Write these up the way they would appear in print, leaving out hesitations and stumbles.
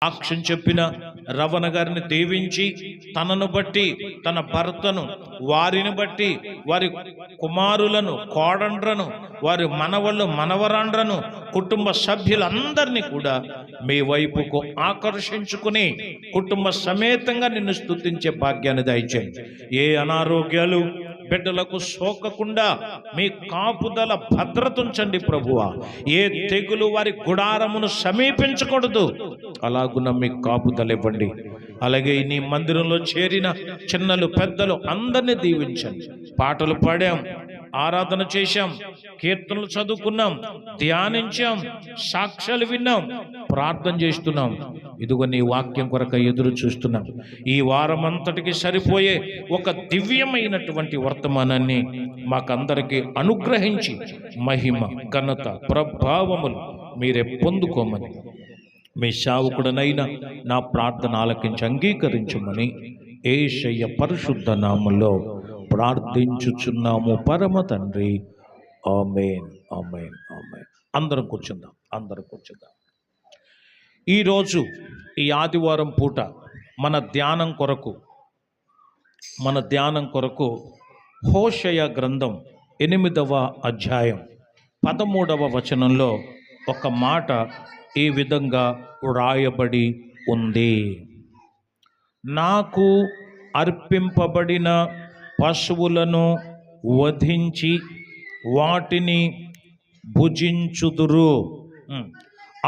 సాక్ష్యం చెప్పిన రవణ గారిని దీవించి తనను బట్టి తన భర్తను, వారిని బట్టి వారి కుమారులను, కోడండ్రను, వారి మనవళ్ళు, మనవరాండ్రను, కుటుంబ సభ్యులందరినీ కూడా మీ వైపుకు ఆకర్షించుకుని కుటుంబ సమేతంగా నిన్ను స్తుతించే భాగ్యాన్ని దయచేయండి. ఏ అనారోగ్యాలు బిడ్డలకు సోకకుండా మీ కాపుదల భద్రతుంచండి ప్రభువా. ఏ తెగులు వారి గుడారమును సమీపించకూడదు, అలాగున్న మీ కాపుదల ఇవ్వండి. అలాగే నీ మందిరంలో చేరిన చిన్నలు పెద్దలు అందరినీ దీవించండి. పాటలు పాడాం, ఆరాధన చేశాం, కీర్తనలు చదువుకున్నాం, ధ్యానించాం, సాక్ష్యాలు విన్నాం, ప్రార్థన చేస్తున్నాం. ఇదిగో నీ వాక్యం కొరకు ఎదురు చూస్తున్నాం. ఈ వారం అంతటికి సరిపోయే ఒక దివ్యమైనటువంటి వర్తమానాన్ని మాకందరికీ అనుగ్రహించి మహిమ, ఘనత, ప్రభావములు మీరే పొందుకోమని మీ సేవకుడనైనా నా ప్రార్థన ఆలకించి అంగీకరించమని యేసయ్య పరిశుద్ధ నామములో ప్రార్థించుచున్నాము పరమ తండ్రి. ఆమేన్, ఆమేన్, ఆమేన్. అందరం కూర్చుందాం. ఈరోజు ఈ ఆదివారం పూట మన ధ్యానం కొరకు హోషేయ గ్రంథం 8వ అధ్యాయం 13వ వచనంలో ఒక మాట ఈ విధంగా వ్రాయబడి ఉంది. నాకు అర్పింపబడిన పశువులను వధించి వాటిని భుజించుదురు.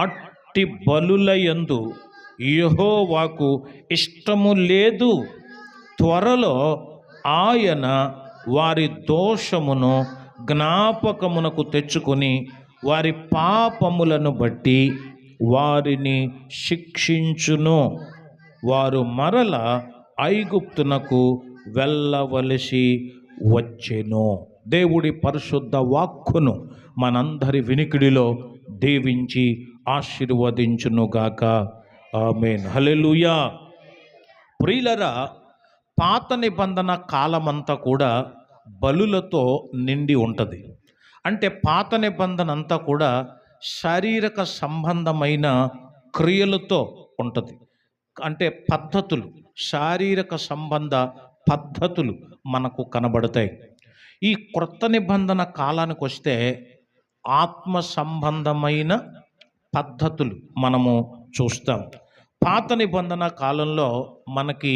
అట్టి బలులయందు యెహోవాకు ఇష్టము లేదు. త్వరలో ఆయన వారి దోషమును జ్ఞాపకమునకు తెచ్చుకొని వారి పాపములను బట్టి వారిని శిక్షించును. వారు మరల ఐగుప్తునకు వెళ్ళవలసి వచ్చెను. దేవుడి పరిశుద్ధ వాక్కును మనందరి వినికిడిలో దీవించి ఆశీర్వదించునుగాక. ఆమేన్, హల్లెలూయా. ప్రియులరా, పాత నిబంధన కాలమంతా కూడా బలులతో నిండి ఉంటుంది. అంటే పాత నిబంధన అంతా కూడా శారీరక సంబంధమైన క్రియలతో ఉంటుంది. అంటే పద్ధతులు, శారీరక సంబంధ పద్ధతులు మనకు కనబడతాయి. ఈ క్రొత్త నిబంధన కాలానికి వస్తే ఆత్మ సంబంధమైన పద్ధతులు మనము చూస్తాం. పాత నిబంధన కాలంలో మనకి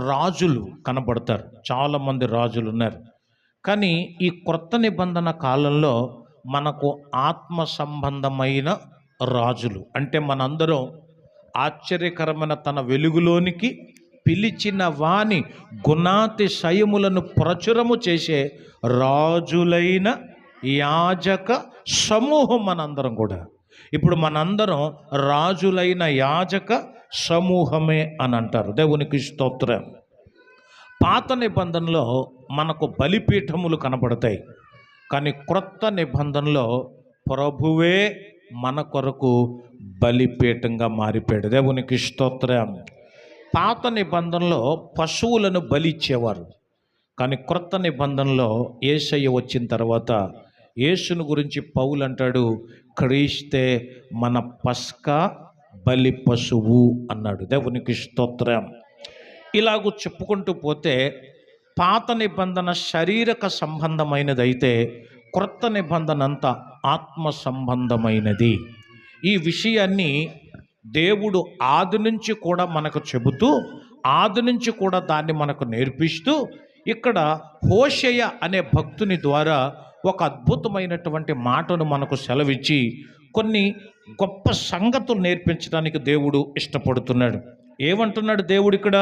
రాజులు కనబడతారు, చాలామంది రాజులు ఉన్నారు. కానీ ఈ క్రొత్త నిబంధన కాలంలో మనకు ఆత్మ సంబంధమైన రాజులు, అంటే మనందరం ఆశ్చర్యకరమైన తన వెలుగులోనికి పిలిచిన వాని గుణాతిశయములను ప్రచురము చేసే రాజులైన యాజక సమూహం మనందరం కూడా. ఇప్పుడు మనందరం రాజులైన యాజక సమూహమే అని అంటారు. దేవునికి స్తోత్రం. పాత నిబంధనలో మనకు బలిపీఠములు కనబడతాయి, కానీ క్రొత్త నిబంధనలో ప్రభువే మన కొరకు బలిపీఠంగా మారిపోయాడు. దేవునికి స్తోత్రం. పాత నిబంధనలో పశువులను బలి ఇచ్చేవారు, కానీ క్రొత్త నిబంధనలో యేసయ్య వచ్చిన తర్వాత యేసును గురించి పౌలు అంటాడు, క్రీస్తే మన పస్కా బలి పశువు అన్నాడు. దేవునికి స్తోత్రం. ఇలాగూ చెప్పుకుంటూ పోతే పాత నిబంధన శారీరక సంబంధమైనదైతే క్రొత్త నిబంధన అంతా ఆత్మ సంబంధమైనది. ఈ విషయాన్ని దేవుడు ఆది నుంచి కూడా మనకు చెబుతూ, ఆది నుంచి కూడా దాన్ని మనకు నేర్పిస్తూ, ఇక్కడ హోషేయ అనే భక్తుని ద్వారా ఒక అద్భుతమైనటువంటి మాటను మనకు సెలవిచ్చి కొన్ని గొప్ప సంగతులు నేర్పించడానికి దేవుడు ఇష్టపడుతున్నాడు. ఏమంటున్నాడు దేవుడు ఇక్కడ?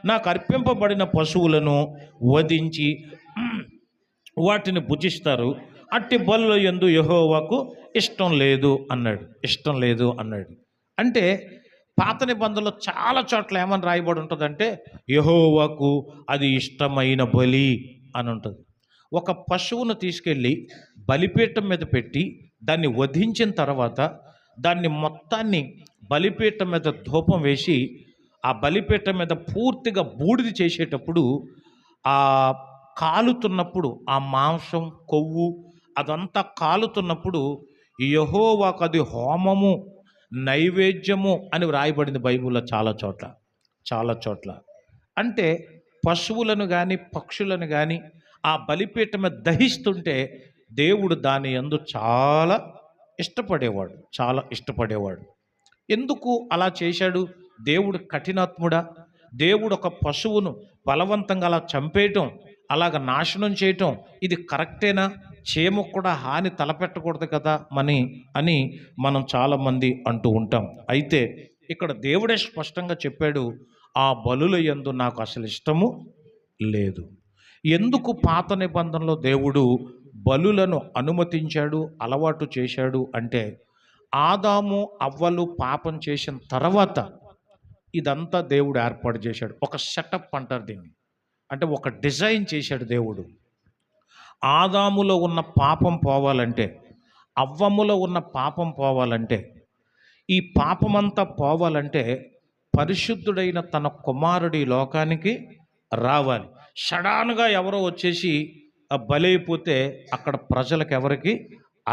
నాకు అర్పింపబడిన పశువులను వధించి వాటిని భుజిస్తారు, అట్టి బలుల యందు యెహోవాకు ఇష్టం లేదు అన్నాడు. అంటే పాత నిబంధనలో చాలా చోట్ల ఏమని రాయబడి ఉంటుందంటే యెహోవాకు అది ఇష్టమైన బలి అని ఉంటుంది. ఒక పశువును తీసుకెళ్ళి బలిపీఠం మీద పెట్టి దాన్ని వధించిన తర్వాత దాన్ని మొత్తాన్ని బలిపీఠం మీద ధూపం వేసి ఆ బలిపీఠం మీద పూర్తిగా బూడిద చేసేటప్పుడు ఆ కాలుతున్నప్పుడు ఆ మాంసం, కొవ్వు అదంతా కాలుతున్నప్పుడు యెహోవాకు అది హోమము నైవేద్యము అని వ్రాయబడింది బైబిల్లో చాలా చోట్ల. అంటే పశువులను కానీ పక్షులను కానీ ఆ బలిపీఠం మీద దహిస్తుంటే దేవుడు దాని యందు చాలా ఇష్టపడేవాడు. ఎందుకు అలా చేశాడు? దేవుడు కఠినాత్ముడా? దేవుడు ఒక పశువును బలవంతంగా అలా చంపేయటం, అలాగ నాశనం చేయటం ఇది కరెక్టేనా? చీమకు కూడా హాని తలపెట్టకూడదు కదా అని మనం చాలామంది అంటూ ఉంటాం. అయితే ఇక్కడ దేవుడే స్పష్టంగా చెప్పాడు, ఆ బలుల యందు నాకు అసలు ఇష్టము లేదు. ఎందుకు పాత నిబంధనలో దేవుడు బలులను అనుమతించాడు, అలవాటు చేశాడు అంటే, ఆదాము అవ్వలు పాపం చేసిన తర్వాత ఇదంతా దేవుడు ఏర్పాటు చేశాడు. ఒక సెటప్ అంటారు దీన్ని, అంటే ఒక డిజైన్ చేశాడు దేవుడు. ఆదాములో ఉన్న పాపం పోవాలంటే, అవ్వములో ఉన్న పాపం పోవాలంటే, ఈ పాపమంతా పోవాలంటే పరిశుద్ధుడైన తన కుమారుడి లోకానికి రావాలి. సడన్గా ఎవరో వచ్చేసి బలైపోతే అక్కడ ప్రజలకు ఎవరికి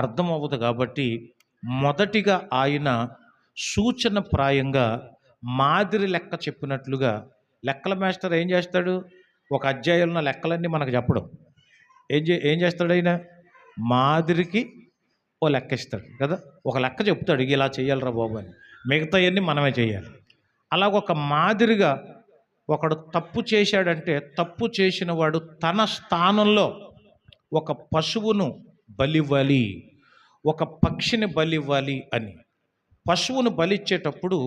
అర్థం అవ్వదు. కాబట్టి మొదటిగా ఆయన సూచన ప్రాయంగా మాదిరి లెక్క చెప్పినట్లుగా, లెక్కల మాస్టర్ ఏం చేస్తాడు? ఒక అధ్యాయంలో లెక్కలన్నీ మనకు చెప్పడం. ఏం చేస్తాడు ఆయన? మాదిరికి ఓ లెక్క ఇస్తాడు కదా, ఒక లెక్క చెప్తాడు, ఇలా చేయాలిరా బాబు అని. మిగతాయన్నీ మనమే చేయాలి. అలాగొక మాదిరిగా ఒకడు తప్పు చేశాడంటే, తప్పు చేసిన వాడు తన స్థానంలో ఒక పశువును బలివ్వాలి, ఒక పక్షిని బలివ్వాలి అని. పశువును బలిచ్చేటప్పుడు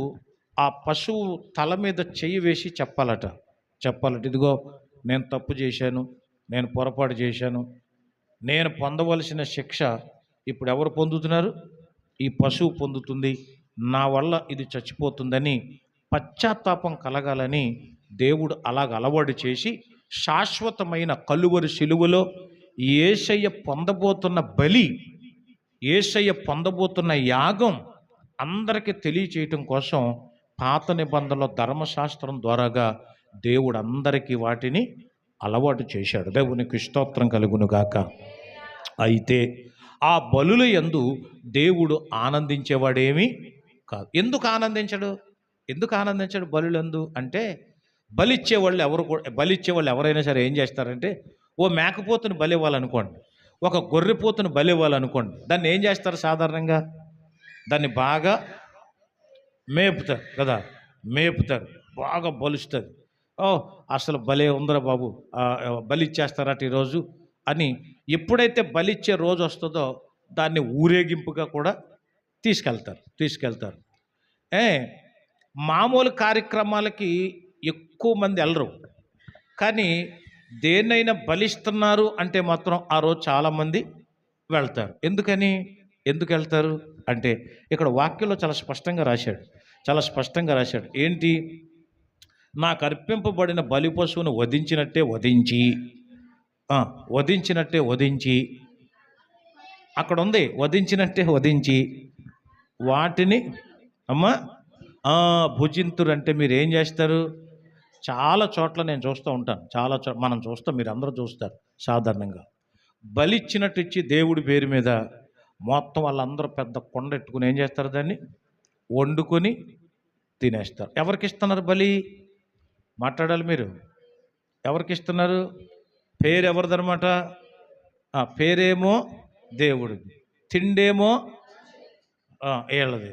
ఆ పశువు తల మీద చెయ్యి వేసి చెప్పాలట, ఇదిగో నేను తప్పు చేశాను, నేను పొరపాటు చేశాను, నేను పొందవలసిన శిక్ష ఇప్పుడు ఎవరు పొందుతున్నారు? ఈ పశువు పొందుతుంది, నా వల్ల ఇది చచ్చిపోతుందని పశ్చాత్తాపం కలగాలని దేవుడు అలాగ అలవాటు చేసి, శాశ్వతమైన కలువరి శిలువలో యేసయ్య పొందబోతున్న బలి, యేసయ్య పొందబోతున్న యాగం అందరికీ తెలియచేయటం కోసం పాత నిబంధనలో ధర్మశాస్త్రం ద్వారాగా దేవుడు అందరికీ వాటిని అలవాటు చేశాడు. దేవునికి స్తోత్రం కలుగును గాక. అయితే ఆ బలుల యందు దేవుడు ఆనందించేవాడేమీ కాదు. ఎందుకు ఆనందించాడు బలులందు అంటే, బలిచ్చేవాళ్ళు ఎవరైనా సరే ఏం చేస్తారంటే, ఓ మేకపోతుని బలి ఇవ్వాలనుకోండి, ఒక గొర్రెపోతుని బలి ఇవ్వాలనుకోండి, దాన్ని ఏం చేస్తారు? సాధారణంగా దాన్ని బాగా మేపుతారు కదా, బాగా బలుస్తుంది. అసలు భలే ఉందరా బాబు, బలి ఇచ్చేస్తారట ఈరోజు అని. ఎప్పుడైతే బలిచ్చే రోజు వస్తుందో దాన్ని ఊరేగింపుగా కూడా తీసుకెళ్తారు. మామూలు కార్యక్రమాలకి ఎక్కువ మంది వెళ్ళరు, కానీ దేన్నైనా బలిస్తున్నారు అంటే మాత్రం ఆ రోజు చాలామంది వెళ్తారు. ఎందుకు వెళ్తారు అంటే, ఇక్కడ వాక్యంలో చాలా స్పష్టంగా రాశాడు. ఏంటి? నాకు అర్పింపబడిన బలి పశువును వధించినట్టే వధించి అక్కడ ఉంది, వధించి వాటిని భుజింతురు. అంటే మీరు ఏం చేస్తారు? చాలా చోట్ల నేను చూస్తూ ఉంటాను, మనం చూస్తాం, మీరు అందరూ చూస్తారు. సాధారణంగా బలిచ్చినట్టు ఇచ్చి దేవుడి పేరు మీద మొత్తం వాళ్ళందరూ పెద్ద కొండ ఎట్టుకుని ఏం చేస్తారు? దాన్ని వండుకొని తినేస్తారు. ఎవరికి ఇస్తున్నారు బలి? మాట్లాడాలి మీరు. ఎవరికి ఇస్తున్నారు? పేరు ఎవరిదనమాట? పేరేమో దేవుడిది, తిండేమో వీళ్ళది.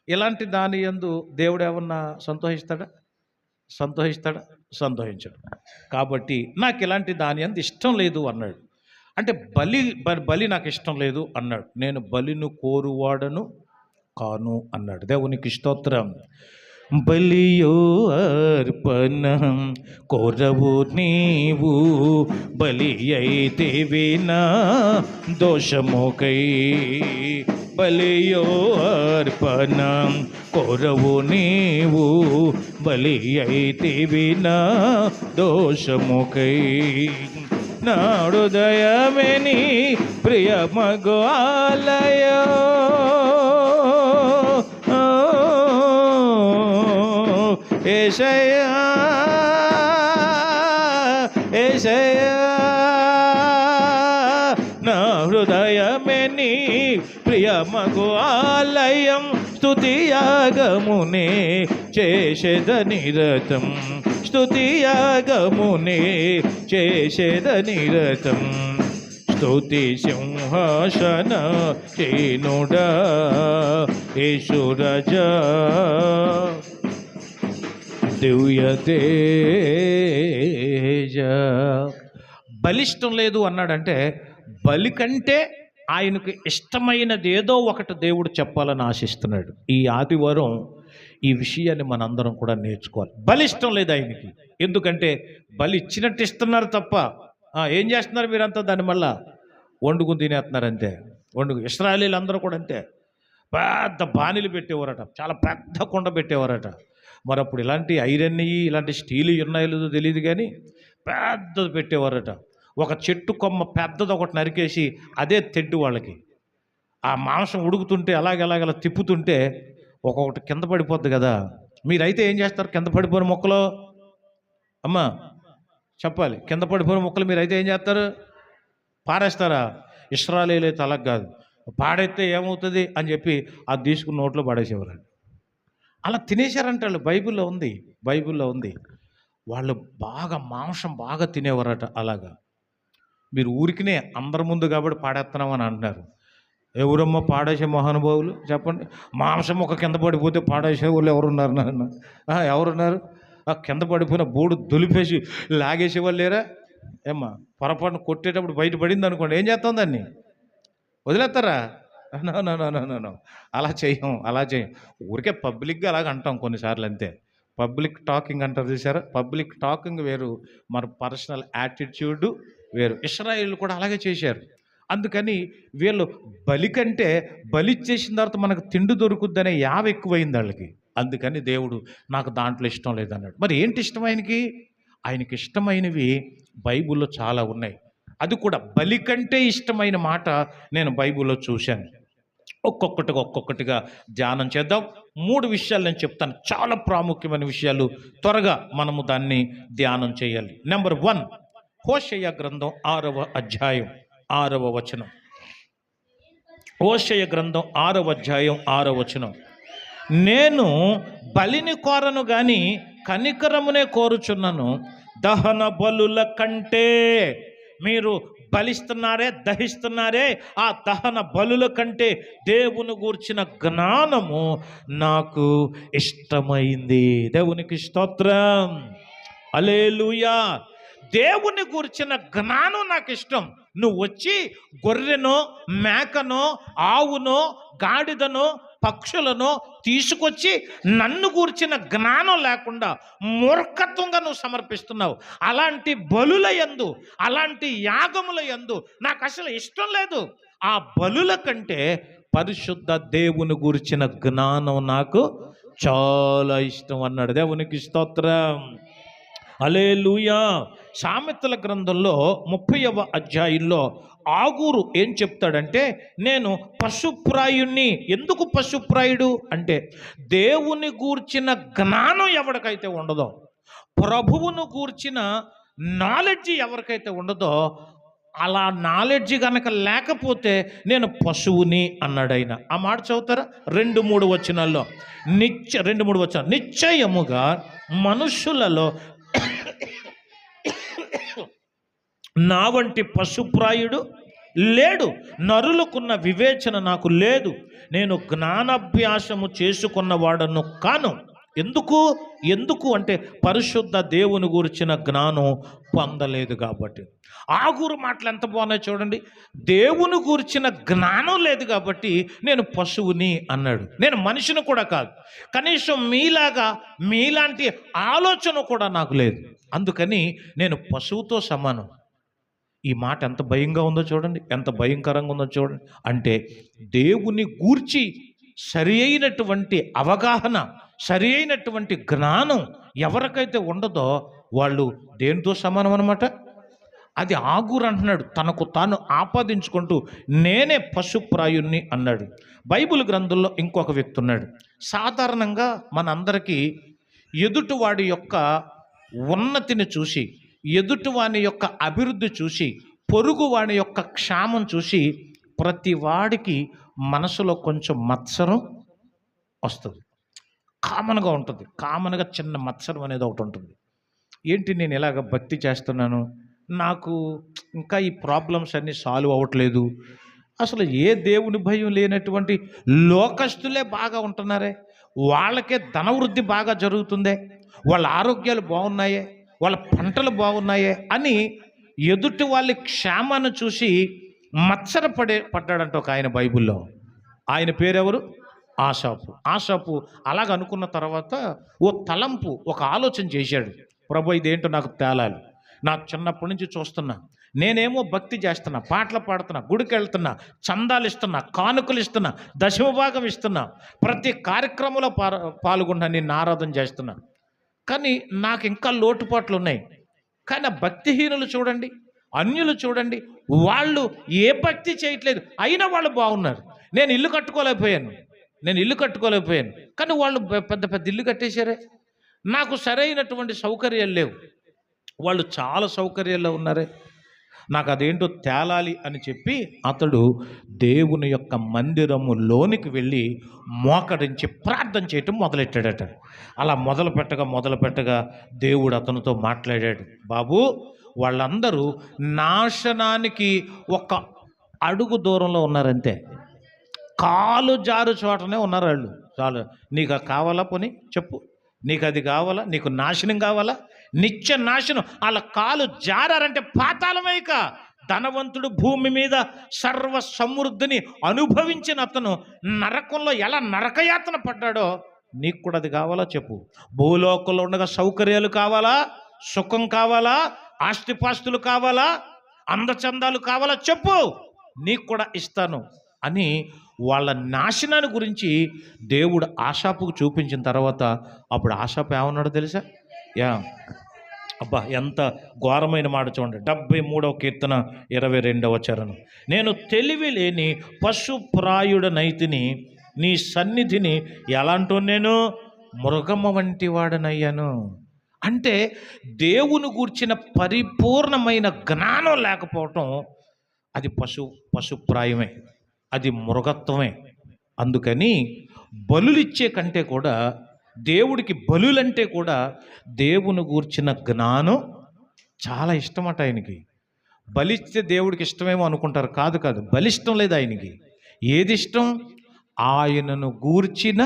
ఇలాంటి దాని యందు దేవుడు ఏమన్నా సంతోషించడు. కాబట్టి నాకు ఇలాంటి దాని యందు ఇష్టం లేదు అన్నాడు. అంటే బలి నాకు ఇష్టం లేదు అన్నాడు. నేను బలిను కోరువాడను కాను అన్నాడు. దేవునికి స్తోత్రం. బలియో అర్పణం కోరవు నీవు, బలి అయితే వినా దోషముకై. బలియో అర్పణం కోరవు నీవు, బలి అయితే వినా దోషముకై. నా హృదయమే నీ ప్రియ మగు ఆలయం, యేసయ్యా నా హృదయమే నీ ప్రియ మగు ఆలయం. స్తుతియాగమునే చేసేద నిరతం, స్తుతియాగమునే చేసేద నిరతం. స్తుతి సింహాసన చేనుడా యేసురాజా దివ్య తేజ. బలిష్టం లేదు అన్నాడంటే బలి కంటే ఆయనకు ఇష్టమైనది ఏదో ఒకటి దేవుడు చెప్పాలని ఆశిస్తున్నాడు. ఈ ఆదివారం ఈ విషయాన్ని మనందరం కూడా నేర్చుకోవాలి. బలిష్టం లేదు ఆయనకి, ఎందుకంటే బలి ఇచ్చినట్టు ఇస్తున్నారు తప్ప ఏం చేస్తున్నారు మీరంతా? దాని వల్ల వండుకుని తినేస్తున్నారు అంతే. ఇశ్రాయేలీలు అందరూ కూడా అంతే, పెద్ద బాణీలు పెట్టేవారట, చాలా పెద్ద కొండ పెట్టేవారట. మరి అప్పుడు ఇలాంటి ఐరన్ ఇలాంటి స్టీల్ ఉన్నాయో లేదో తెలియదు కానీ పెద్దది పెట్టేవారట. ఒక చెట్టు కొమ్మ పెద్దది ఒకటి నరికేసి అదే తెడ్డు వాళ్ళకి. ఆ మాంసం ఉడుకుతుంటే అలాగలా తిప్పుతుంటే ఒక్కొక్కటి కింద పడిపోద్ది కదా. మీరైతే ఏం చేస్తారు? కింద పడిపోయిన మొక్కలు అమ్మా చెప్పాలి, కింద పడిపోయిన మొక్కలు మీరైతే ఏం చేస్తారు? పారేస్తారా? ఇశ్రాయేలీయులు అయితే అలాగ కాదు, పాడైతే ఏమవుతుంది అని చెప్పి అది తీసుకుని నోట్లో పడేసేవారండి. అలా తినేశారంట వాళ్ళు. బైబిల్లో ఉంది. వాళ్ళు బాగా మాంసం బాగా తినేవారట. అలాగా మీరు ఊరికినే అందరి ముందు కాబట్టి పాడేస్తున్నామని అంటున్నారు. ఎవరమ్మా పాడేసే మహానుభావులు చెప్పండి? మాంసం ఒక కింద పడిపోతే పాడేసే వాళ్ళు ఎవరున్నారు? నాన్న ఎవరున్నారు? కింద పడిపోయిన బోర్డు దులిపేసి లాగేసేవాళ్ళు లేరా? ఏమ్మా పొరపాటున కొట్టేటప్పుడు బయట పడింది అనుకోండి, ఏం చేస్తాం? దాన్ని వదిలేస్తారా? నో. అలా చేయం. ఊరికే పబ్లిక్గా అలాగ అంటాం కొన్నిసార్లు అంతే. పబ్లిక్ టాకింగ్ అంటారు చూసారా? పబ్లిక్ టాకింగ్ వేరు, మన పర్సనల్ యాటిట్యూడ్ వేరు. ఇశ్రాయేలు కూడా అలాగే చేశారు. అందుకని వీళ్ళు బలి కంటే బలిచ్చేసిన తర్వాత మనకు తిండి దొరుకుద్దనే యావ ఎక్కువైంది వాళ్ళకి. అందుకని దేవుడు నాకు దాంట్లో ఇష్టం లేదన్నాడు. మరి ఏంటి ఇష్టం ఆయనకి? ఆయనకి ఇష్టమైనవి బైబిల్లో చాలా ఉన్నాయి. అది కూడా బలి కంటే ఇష్టమైన మాట నేను బైబిల్లో చూశాను. ఒక్కొక్కటిగా ధ్యానం చేద్దాం. 3 విషయాలు నేను చెప్తాను, చాలా ప్రాముఖ్యమైన విషయాలు. త్వరగా మనము దాన్ని ధ్యానం చేయాలి. నెంబర్ 1, హోషేయ గ్రంథం 6వ అధ్యాయం 6వ వచనం. హోషేయ గ్రంథం 6వ అధ్యాయం 6వ వచనం. నేను బలిని కోరను గాని కనికరమునే కోరుచున్నాను, దహన బలుల కంటే. మీరు బలిస్తున్నారే, దహిస్తున్నారే, ఆ దహన బలుల కంటే దేవుని గూర్చిన జ్ఞానము నాకు ఇష్టమైంది. దేవునికి స్తోత్రం, హల్లెలూయా. దేవుని గూర్చిన జ్ఞానం నాకు ఇష్టం. నువ్వు వచ్చి గొర్రెనో మేకనో ఆవునో గాడిదనో పక్షులను తీసుకొచ్చి నన్ను గూర్చిన జ్ఞానం లేకుండా మూర్ఖత్వంగా నువ్వు సమర్పిస్తున్నావు. అలాంటి బలుల యందు, అలాంటి యాగముల యందు నాకు అసలు ఇష్టం లేదు. ఆ బలుల కంటే పరిశుద్ధ దేవుని గూర్చిన జ్ఞానం నాకు చాలా ఇష్టం అన్నాడు. దేవునికి స్తోత్రం, హల్లెలూయా. సామెతల గ్రంథంలో 30వ అధ్యాయంలో ఆగూరు ఏం చెప్తాడంటే, నేను పశుప్రాయుణ్ణి. ఎందుకు పశుప్రాయుడు అంటే, దేవుని గూర్చిన జ్ఞానం ఎవరికైతే ఉండదో, ప్రభువును గూర్చిన నాలెడ్జ్ ఎవరికైతే ఉండదో, అలా నాలెడ్జ్ కనుక లేకపోతే నేను పశువుని అన్నాడు ఆయన. ఆ మాట చదువుతారా? 2-3 వచనాల్లో 2-3 వచనాలు. నిశ్చయముగా మనుషులలో నా వంటి పశుప్రాయుడు లేడు, నరులకున్న వివేచన నాకు లేదు, నేను జ్ఞానాభ్యాసము చేసుకున్నవాడను కాను. ఎందుకు అంటే పరిశుద్ధ దేవుని గురించిన జ్ఞానం పొందలేదు కాబట్టి. ఆగురు మాటలు ఎంత బాగున్నాయి చూడండి. దేవుని గురించిన జ్ఞానం లేదు కాబట్టి నేను పశువుని అన్నాడు. నేను మనిషిని కూడా కాదు, కనీసం మీలాంటి ఆలోచన కూడా నాకు లేదు, అందుకని నేను పశువుతో సమానం. ఈ మాట ఎంత భయంగా ఉందో చూడండి, ఎంత భయంకరంగా ఉందో చూడండి. అంటే దేవుని గూర్చి సరి అయినటువంటి అవగాహన, సరి అయినటువంటి జ్ఞానం ఎవరికైతే ఉండదో వాళ్ళు దేనితో సమానం అన్నమాట. అది ఆగూరు అంటున్నాడు, తనకు తాను ఆపాదించుకుంటూ నేనే పశుప్రాయుణ్ణి అన్నాడు. బైబిల్ గ్రంథంలో ఇంకొక వ్యక్తి ఉన్నాడు. సాధారణంగా మనందరికీ ఎదుటివాడి యొక్క ఉన్నతిని చూసి, ఎదుటివాని యొక్క అభివృద్ధి చూసి, పొరుగువాని యొక్క క్షేమం చూసి ప్రతి వాడికి మనసులో కొంచెం మత్సరం, వస్తుంది. కామన్గా ఉంటుంది. కామన్గా చిన్న మత్సరం అనేది ఒకటి ఉంటుంది. ఏంటి నేను ఇలాగ భక్తి చేస్తున్నాను, నాకు ఇంకా ఈ ప్రాబ్లమ్స్ అన్నీ సాల్వ్ అవ్వట్లేదు. అసలు ఏ దేవుని భయం లేనటువంటి లోకస్తులే బాగా ఉంటున్నారే, వాళ్ళకే ధనవృద్ధి బాగా జరుగుతుందే, వాళ్ళ ఆరోగ్యాలు బాగున్నాయే, వాళ్ళ పంటలు బాగున్నాయే అని ఎదుటి వాళ్ళ క్షేమాన్ని చూసి పడ్డాడంట ఒక ఆయన బైబిల్లో. ఆయన పేరెవరు? ఆసాపు అలాగ అనుకున్న తర్వాత ఓ తలంపు, ఒక ఆలోచన చేశాడు. ప్రభు ఇదేంటో నాకు తేలాలి. నాకు చిన్నప్పటి నుంచి చూస్తున్నా, నేనేమో భక్తి చేస్తున్నా, పాటలు పాడుతున్నా, గుడికి వెళ్తున్నా, చందాలు ఇస్తున్నా, కానుకలు ఇస్తున్నా, దశమ భాగం ఇస్తున్నా, ప్రతి కార్యక్రమంలో పాల్గొన్నా, నేను ఆరాధన చేస్తున్నా. కానీ నాకు ఇంకా లోటుపాట్లు ఉన్నాయి. కానీ ఆ భక్తిహీనులు చూడండి, అన్యులు చూడండి, వాళ్ళు ఏ భక్తి చేయట్లేదు, అయినా వాళ్ళు బాగున్నారు. నేను ఇల్లు కట్టుకోలేకపోయాను, కానీ వాళ్ళు పెద్ద పెద్ద ఇల్లు కట్టేశారే. నాకు సరైనటువంటి సౌకర్యాలు లేవు, వాళ్ళు చాలా సౌకర్యాల్లో ఉన్నారే. నాకు అదేంటో తేలాలి అని చెప్పి అతడు దేవుని యొక్క మందిరములోనికి వెళ్ళి మోకరించి ప్రార్థన చేయటం మొదలెట్టాడట. అలా మొదలు పెట్టగా దేవుడు అతనితో మాట్లాడాడు. బాబు, వాళ్ళందరూ నాశనానికి ఒక అడుగు దూరంలో ఉన్నారంతే, కాలు జారు చోటనే ఉన్నారు వాళ్ళు. చాలు, నీకు కావాలా? పోనీ చెప్పు, నీకు అది కావాలా? నీకు నాశనం కావాలా? నిత్య నాశనం. వాళ్ళ కాలు జారారంటే పాతాళమే. ఇక ధనవంతుడు భూమి మీద సర్వ సమృద్ధిని అనుభవించిన అతను నరకంలో ఎలా నరకయాతన పడ్డాడో నీకు కూడా అది కావాలా? చెప్పు. భూలోకంలో ఉండగా సౌకర్యాలు కావాలా? సుఖం కావాలా? ఆస్తిపాస్తులు కావాలా? అందచందాలు కావాలా? చెప్పు, నీకు కూడా ఇస్తాను అని వాళ్ళ నాశనాన్ని గురించి దేవుడు ఆసాపుకు చూపించిన తర్వాత అప్పుడు ఆసాపు ఏమన్నాడో తెలుసా? అబ్బా, ఎంత ఘోరమైన మాట చూడండి. 73వ కీర్తన 22వ చరణం. నేను తెలివి లేని పశుప్రాయుడనైతిని, నీ సన్నిధిని ఎలాంటో నేను మృగమ్మ వంటి వాడనయ్యాను. అంటే దేవుని గూర్చిన పరిపూర్ణమైన జ్ఞానం లేకపోవటం అది పశుప్రాయమే, అది మృగత్వమే. అందుకని బలులిచ్చే కంటే కూడా, దేవుడికి బలులంటే కూడా దేవుని గూర్చిన జ్ఞానం చాలా ఇష్టమట ఆయనకి. బలిస్తే దేవుడికి ఇష్టమేమో అనుకుంటారు. కాదు, బలిష్టం లేదు ఆయనకి. ఏది ఇష్టం? ఆయనను గూర్చిన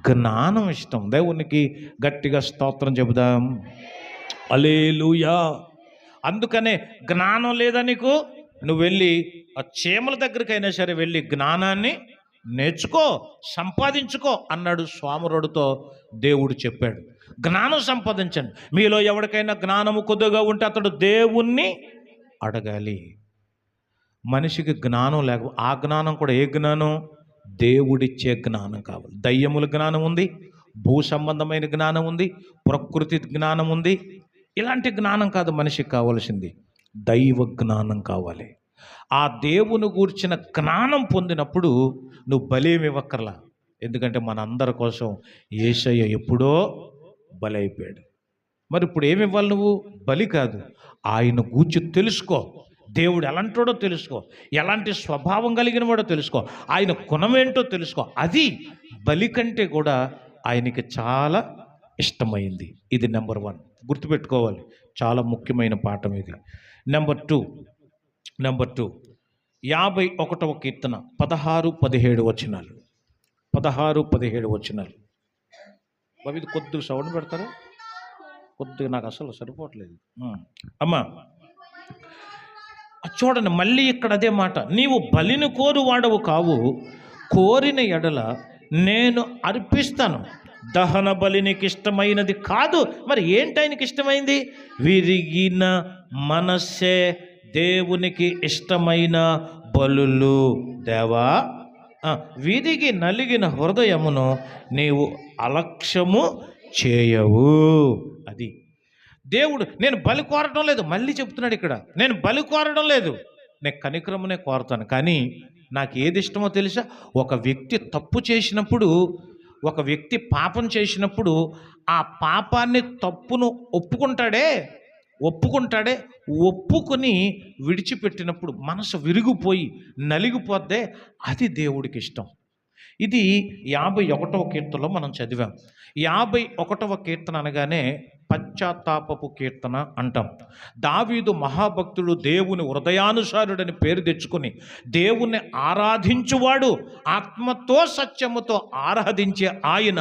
జ్ఞానం ఇష్టం. దేవునికి గట్టిగా స్తోత్రం చెబుదాం. హల్లెలూయా. అందుకనే జ్ఞానం లేదా నీకు, నువ్వు వెళ్ళి ఆ చీమల దగ్గరికైనా సరే వెళ్ళి జ్ఞానాన్ని నేర్చుకో, సంపాదించుకో అన్నాడు సోమరుడితో. దేవుడు చెప్పాడు, జ్ఞానం సంపాదించండి. మీలో ఎవరికైనా జ్ఞానము కొద్దిగా ఉంటే అతడు దేవుణ్ణి అడగాలి. మనిషికి జ్ఞానం లేక, ఆ జ్ఞానం కూడా ఏ జ్ఞానం? దేవుడిచ్చే జ్ఞానం కావాలి. దయ్యముల జ్ఞానం ఉంది, భూ సంబంధమైన జ్ఞానం ఉంది, ప్రకృతి జ్ఞానం ఉంది. ఇలాంటి జ్ఞానం కాదు మనిషికి కావాల్సింది, దైవ జ్ఞానం కావాలి. ఆ దేవుని గూర్చిన జ్ఞానం పొందినప్పుడు నువ్వు బలేమి ఇవ్వక్కర్లా. ఎందుకంటే మనందరి కోసం యేసయ్య ఎప్పుడో బలైపోయాడు. మరి ఇప్పుడు ఏమి ఇవ్వాలి నువ్వు? బలి కాదు, ఆయన గూర్చి తెలుసుకో. దేవుడు ఎలాంటోడో తెలుసుకో, ఎలాంటి స్వభావం కలిగిన వాడో తెలుసుకో, ఆయన గుణమేంటో తెలుసుకో. అది బలి కంటే కూడా ఆయనకి చాలా ఇష్టమైంది. ఇది నెంబర్ 1, గుర్తుపెట్టుకోవాలి. చాలా ముఖ్యమైన పాఠం ఇది. నెంబర్ 2 51వ కీర్తన 16-17 వచనాలు. 16-17 వచనాలు. బాబు ఇది కొద్దిగా సౌండ్ పెడతారా? కొద్దిగా నాకు అసలు సరిపోవట్లేదు అమ్మా. చూడండి, మళ్ళీ ఇక్కడ అదే మాట. నీవు బలిని కోరువాడవు కావు, కోరిన ఎడల నేను అర్పిస్తాను. దహన బలి నీకు ఇష్టమైనది కాదు. మరి ఏంటి ఆయనకి ఇష్టమైంది? విరిగిన మనస్సే దేవునికి ఇష్టమైన బలులు. దేవా, విరిగి నలిగిన హృదయమును నీవు అలక్ష్యము చేయవు. అది దేవుడు. నేను బలి కోరడం లేదు, మళ్ళీ చెప్తున్నాడు ఇక్కడ, నేను బలి కోరడం లేదు, నేను కనికరమునే కోరుతాను. కానీ నాకు ఏది ఇష్టమో తెలుసా? ఒక వ్యక్తి తప్పు చేసినప్పుడు, ఒక వ్యక్తి పాపం చేసినప్పుడు ఆ పాపాన్ని, తప్పును ఒప్పుకుని విడిచిపెట్టినప్పుడు మనసు విరిగిపోయి నలిగిపోద్దే, అది దేవుడికి ఇష్టం. ఇది 51వ కీర్తనలో మనం చదివాం. 51వ కీర్తన అనగానే పశ్చాత్తాపపు కీర్తన అంటాం. దావీదు మహాభక్తుడు, దేవుని హృదయానుసారుడని పేరు తెచ్చుకొని దేవుణ్ణి ఆరాధించువాడు, ఆత్మతో సత్యముతో ఆరాధించే ఆయన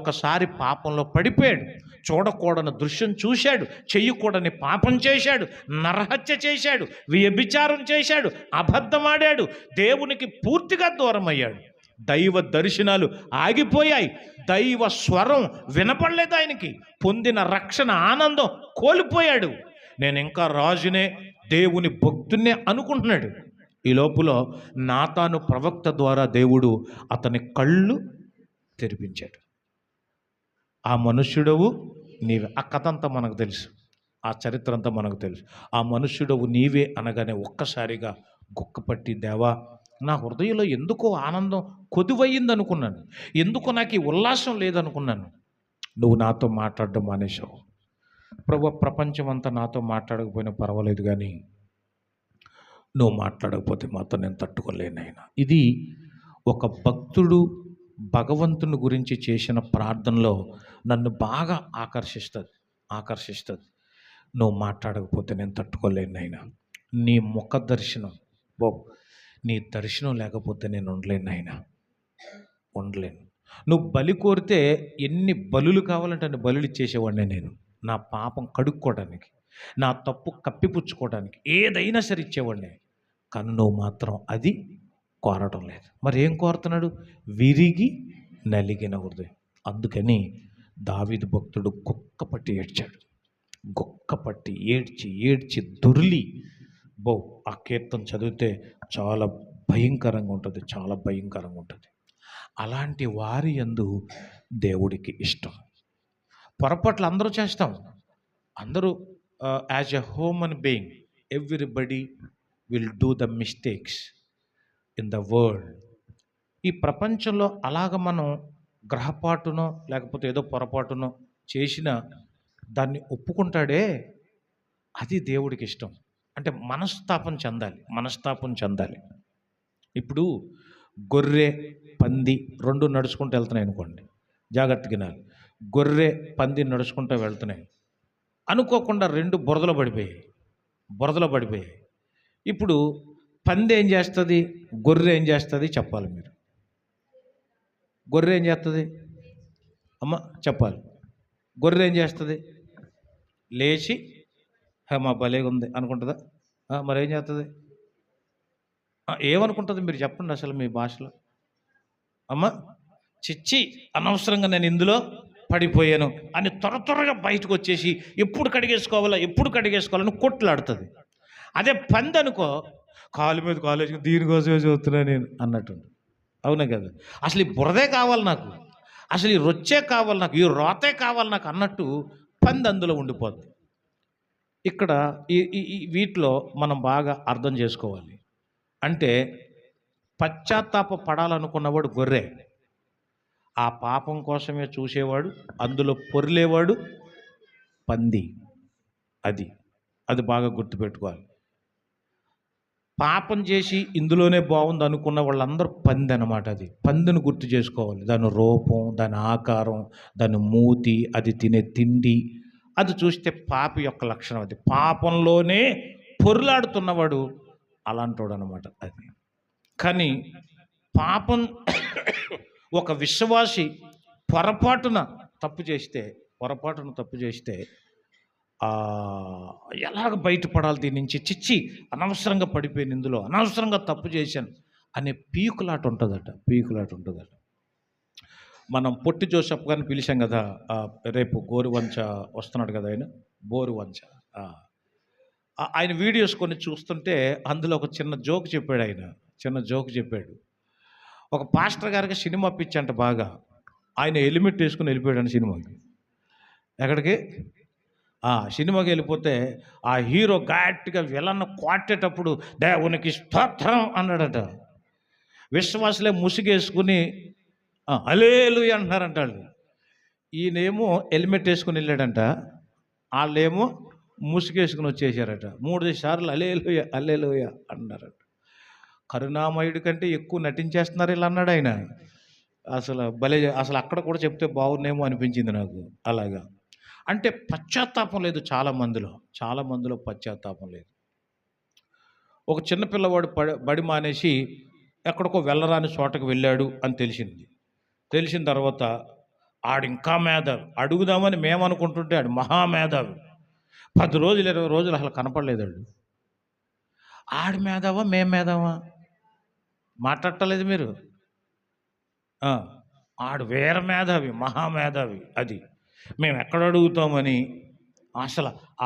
ఒకసారి పాపంలో పడిపోయాడు. చూడకూడని దృశ్యం చూశాడు, చెయ్యకూడని పాపం చేశాడు, నరహత్య చేశాడు, వ్యభిచారం చేశాడు, అబద్ధమాడాడు, దేవునికి పూర్తిగా దూరం అయ్యాడు. దైవ దర్శనాలు ఆగిపోయాయి, దైవ స్వరం వినపడలేదు, ఆయనకి పొందిన రక్షణ ఆనందం కోల్పోయాడు. నేను ఇంకా రాజునే, దేవుని భక్తున్నే అనుకుంటున్నాడు. ఈ లోపల నాతాను ప్రవక్త ద్వారా దేవుడు అతని కళ్ళు తెరిపించాడు. ఆ మనుష్యుడవు నీవే. ఆ కథ అంతా మనకు తెలుసు, ఆ చరిత్ర అంతా మనకు తెలుసు. ఆ మనుష్యుడవు నీవే అనగానే ఒక్కసారిగా గుక్కపట్టి, దేవా నా హృదయంలో ఎందుకో ఆనందం కొదువయ్యింది అనుకున్నాను, ఎందుకో నాకు ఈ ఉల్లాసం లేదనుకున్నాను. నువ్వు నాతో మాట్లాడడం మానేశావు ప్రభు. ప్రపంచం అంతా నాతో మాట్లాడకపోయినా పర్వాలేదు, కానీ నువ్వు మాట్లాడకపోతే మాత్రం నేను తట్టుకోలేనైనా. ఇది ఒక భక్తుడు భగవంతుని గురించి చేసిన ప్రార్థనలో నన్ను బాగా ఆకర్షిస్తుంది. నువ్వు మాట్లాడకపోతే నేను తట్టుకోలేనైనా. నీ ముఖ దర్శనం బాబు, నీ దర్శనం లేకపోతే నేను ఉండలేను. నువ్వు బలి కోరితే ఎన్ని బలులు కావాలంటే అన్ని బలులు ఇచ్చేసేవాడిని నేను. నా పాపం కడుక్కోవడానికి, నా తప్పు కప్పిపుచ్చుకోవడానికి ఏదైనా సరే ఇచ్చేవాడిని. కానీ నువ్వు మాత్రం అది కోరటం లేదు. మరి ఏం కోరుతున్నాడు? విరిగి నలిగిన హృదయం. అందుకని దావీదు భక్తుడు గుక్కపట్టి ఏడ్చాడు. గుక్కపట్టి ఏడ్చి దొర్లి ఆ కీర్తన చదివితే చాలా భయంకరంగా ఉంటుంది. అలాంటి వారి యందు దేవుడికి ఇష్టం. పొరపాట్లు అందరూ చేస్తాం. అందరూ as a human being everybody will do the mistakes in the world. ఈ ప్రపంచంలో అలాగ మనం గ్రహపాటునో లేకపోతే ఏదో పొరపాటునో చేసిన దాన్ని ఒప్పుకుంటాడే, అది దేవుడికి ఇష్టం. అంటే మనస్తాపం చెందాలి. ఇప్పుడు గొర్రె పంది రెండు నడుచుకుంటూ వెళ్తున్నాయి అనుకోండి, జాగ్రత్తగా వినాలి. గొర్రె పంది నడుచుకుంటూ వెళ్తున్నాయి, అనుకోకుండా రెండు బురదలో పడిపోయాయి. ఇప్పుడు పంది ఏం చేస్తుంది, గొర్రె ఏం చేస్తుంది చెప్పాలి మీరు. గొర్రె ఏం చేస్తుంది అమ్మ చెప్పాలి. గొర్రె ఏం చేస్తుంది? లేచి మా భలేగా ఉంది అనుకుంటుందా? మరేం చేస్తుంది? ఏమనుకుంటుంది మీరు చెప్పండి అసలు మీ భాషలో. అమ్మ చిచ్చి అనవసరంగా నేను ఇందులో పడిపోయాను అని త్వరగా బయటకు వచ్చేసి ఎప్పుడు కడిగేసుకోవాలని కొట్లాడుతుంది. అదే పంది అనుకో, కాలు మీద కాలేజ్ దీనికోసమే చూస్తున్నా నేను అన్నట్టు. అవునా కదా? అసలు ఈ బురదే కావాలి నాకు, అసలు ఈ రొచ్చే కావాలి నాకు, ఈ రోతే కావాలి నాకు అన్నట్టు పంది అందులో ఉండిపోద్ది. ఇక్కడ ఈ వీటిలో మనం బాగా అర్థం చేసుకోవాలి. అంటే పశ్చాత్తాప పడాలనుకున్నవాడు గొర్రె, ఆ పాపం కోసమే చూసేవాడు, అందులో పొర్లేవాడు పంది. అది బాగా గుర్తుపెట్టుకోవాలి. పాపం చేసి ఇందులోనే బాగుంది అనుకున్న వాళ్ళందరూ పంది అన్నమాట. అది పందిని గుర్తు చేసుకోవాలి. దాని రూపం, దాని ఆకారం, దాని మూతి, అది తినే తిండి, అది చూస్తే పాపి యొక్క లక్షణం. అది పాపంలోనే పొర్లాడుతున్నవాడు అలాంటోడు అనమాట అది. కానీ పాపం ఒక విశ్వాసి పొరపాటున తప్పు చేస్తే ఎలాగ బయటపడాలి దీని నుంచి, చిచ్చి అనవసరంగా పడిపోయింది, ఇందులో అనవసరంగా తప్పు చేశాను అనే పీకులాట ఉంటుందట. మనం పొట్టి జోసెఫ్ గారిని పిలిచాం కదా, రేపు గోరువంచ వస్తున్నాడు కదా ఆయన, బోరువంచ. ఆయన వీడియోస్ కొన్ని చూస్తుంటే అందులో ఒక చిన్న జోక్ చెప్పాడు. ఒక పాస్టర్ గారికి సినిమా పిచ్చంట బాగా. ఆయన హెల్మెట్ వేసుకుని వెళ్ళిపోయాడు సినిమాకి. ఎక్కడికి? సినిమాకి వెళ్ళిపోతే ఆ హీరో గట్టిగా విలన్ను కొట్టేటప్పుడు దేవునికి స్తోత్రం అన్నాడట. విశ్వాసులే ముసుగేసుకుని హల్లెలూయా అంటున్నారంట వాళ్ళు. ఈయనేమో హెల్మెట్ వేసుకుని వెళ్ళాడంట, వాళ్ళేమో ముసుగేసుకుని వచ్చేసారట. 3 సార్లు హల్లెలూయా అన్నారట. కరుణామయుడి కంటే ఎక్కువ నటించేస్తున్నారు ఇలా అన్నాడు ఆయన. అసలు భలే అసలు అక్కడ కూడా చెప్తే బాగున్నేమో అనిపించింది నాకు. అలాగా. అంటే పశ్చాత్తాపం లేదు చాలా మందిలో పశ్చాత్తాపం లేదు. ఒక చిన్న పిల్లవాడు బడి మానేసి ఎక్కడికో వెళ్ళరాని చోటకి వెళ్ళాడు అని తెలిసింది. తెలిసిన తర్వాత ఆడింకా మేధావి. అడుగుదామని మేమనుకుంటుంటే ఆడు మహామేధావి. 10 రోజులు 20 రోజులు అసలు కనపడలేదాడు. ఆడి మేధావా మేం మేధావా మాట్లాడటలేదు మీరు. ఆడు వీర మేధావి, మహామేధావి. అది మేము ఎక్కడ అడుగుతామని అసలు ఆ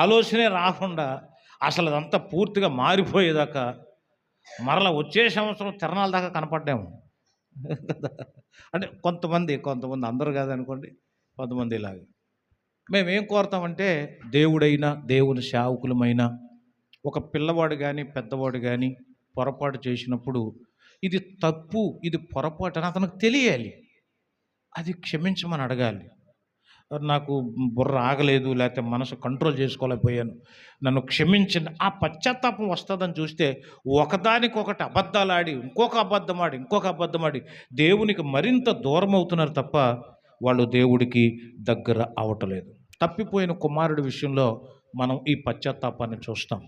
ఆలోచనే రాకుండా అసలు అదంతా పూర్తిగా మారిపోయేదాకా మరలా వచ్చే సంవత్సరం తిరణాల దాకా కనపడ్డాము. అంటే కొంతమంది అందరూ కాదనుకోండి, కొంతమంది ఇలాగ. మేమేం కోరుతామంటే దేవుడైనా దేవుని సేవకులమైన ఒక పిల్లవాడు కానీ పెద్దవాడు కానీ పొరపాటు చేసినప్పుడు ఇది తప్పు, ఇది పొరపాటు అని అతనికి తెలియాలి. అది క్షమించమని అడగాలి. నాకు బుర్ర ఆగలేదు, లేకపోతే మనసు కంట్రోల్ చేసుకోలేకపోయాను, నన్ను క్షమించండి. ఆ పశ్చాత్తాపం వస్తుందని చూస్తే ఒకదానికొకటి అబద్ధాలాడి ఇంకొక అబద్ధమాడి దేవునికి మరింత దూరం అవుతున్నారు తప్ప వాళ్ళు దేవుడికి దగ్గర అవటలేదు. తప్పిపోయిన కుమారుడి విషయంలో మనం ఈ పశ్చాత్తాపాన్ని చూస్తాం.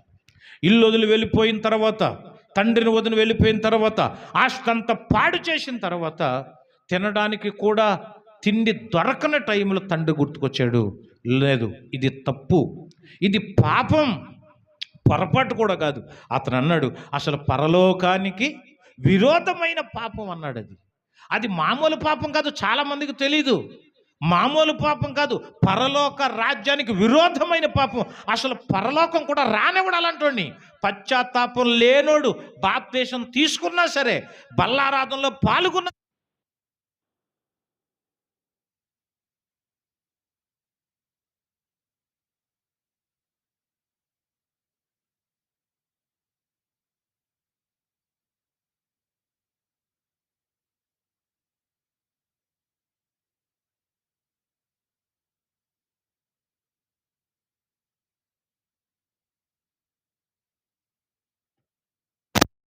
ఇల్లు వదిలి వెళ్ళిపోయిన తర్వాత, తండ్రిని వదిలి వెళ్ళిపోయిన తర్వాత, ఆస్తంతా పాడు చేసిన తర్వాత తినడానికి కూడా తిండి దొరకని టైంలో తండ్రి గుర్తుకొచ్చాడు. లేదు, ఇది తప్పు, ఇది పాపం, పొరపాటు కూడా కాదు. అతను అన్నాడు అసలు పరలోకానికి విరోధమైన పాపం అన్నాడు. అది మామూలు పాపం కాదు, చాలామందికి తెలీదు. మామూలు పాపం కాదు, పరలోక రాజ్యానికి విరోధమైన పాపం. అసలు పరలోకం కూడా రానివ్వడు అలాంటి పశ్చాత్తాపం లేనోడు బాప్తీసం తీసుకున్నా సరే, బల్లారాధనలో పాల్గొన్న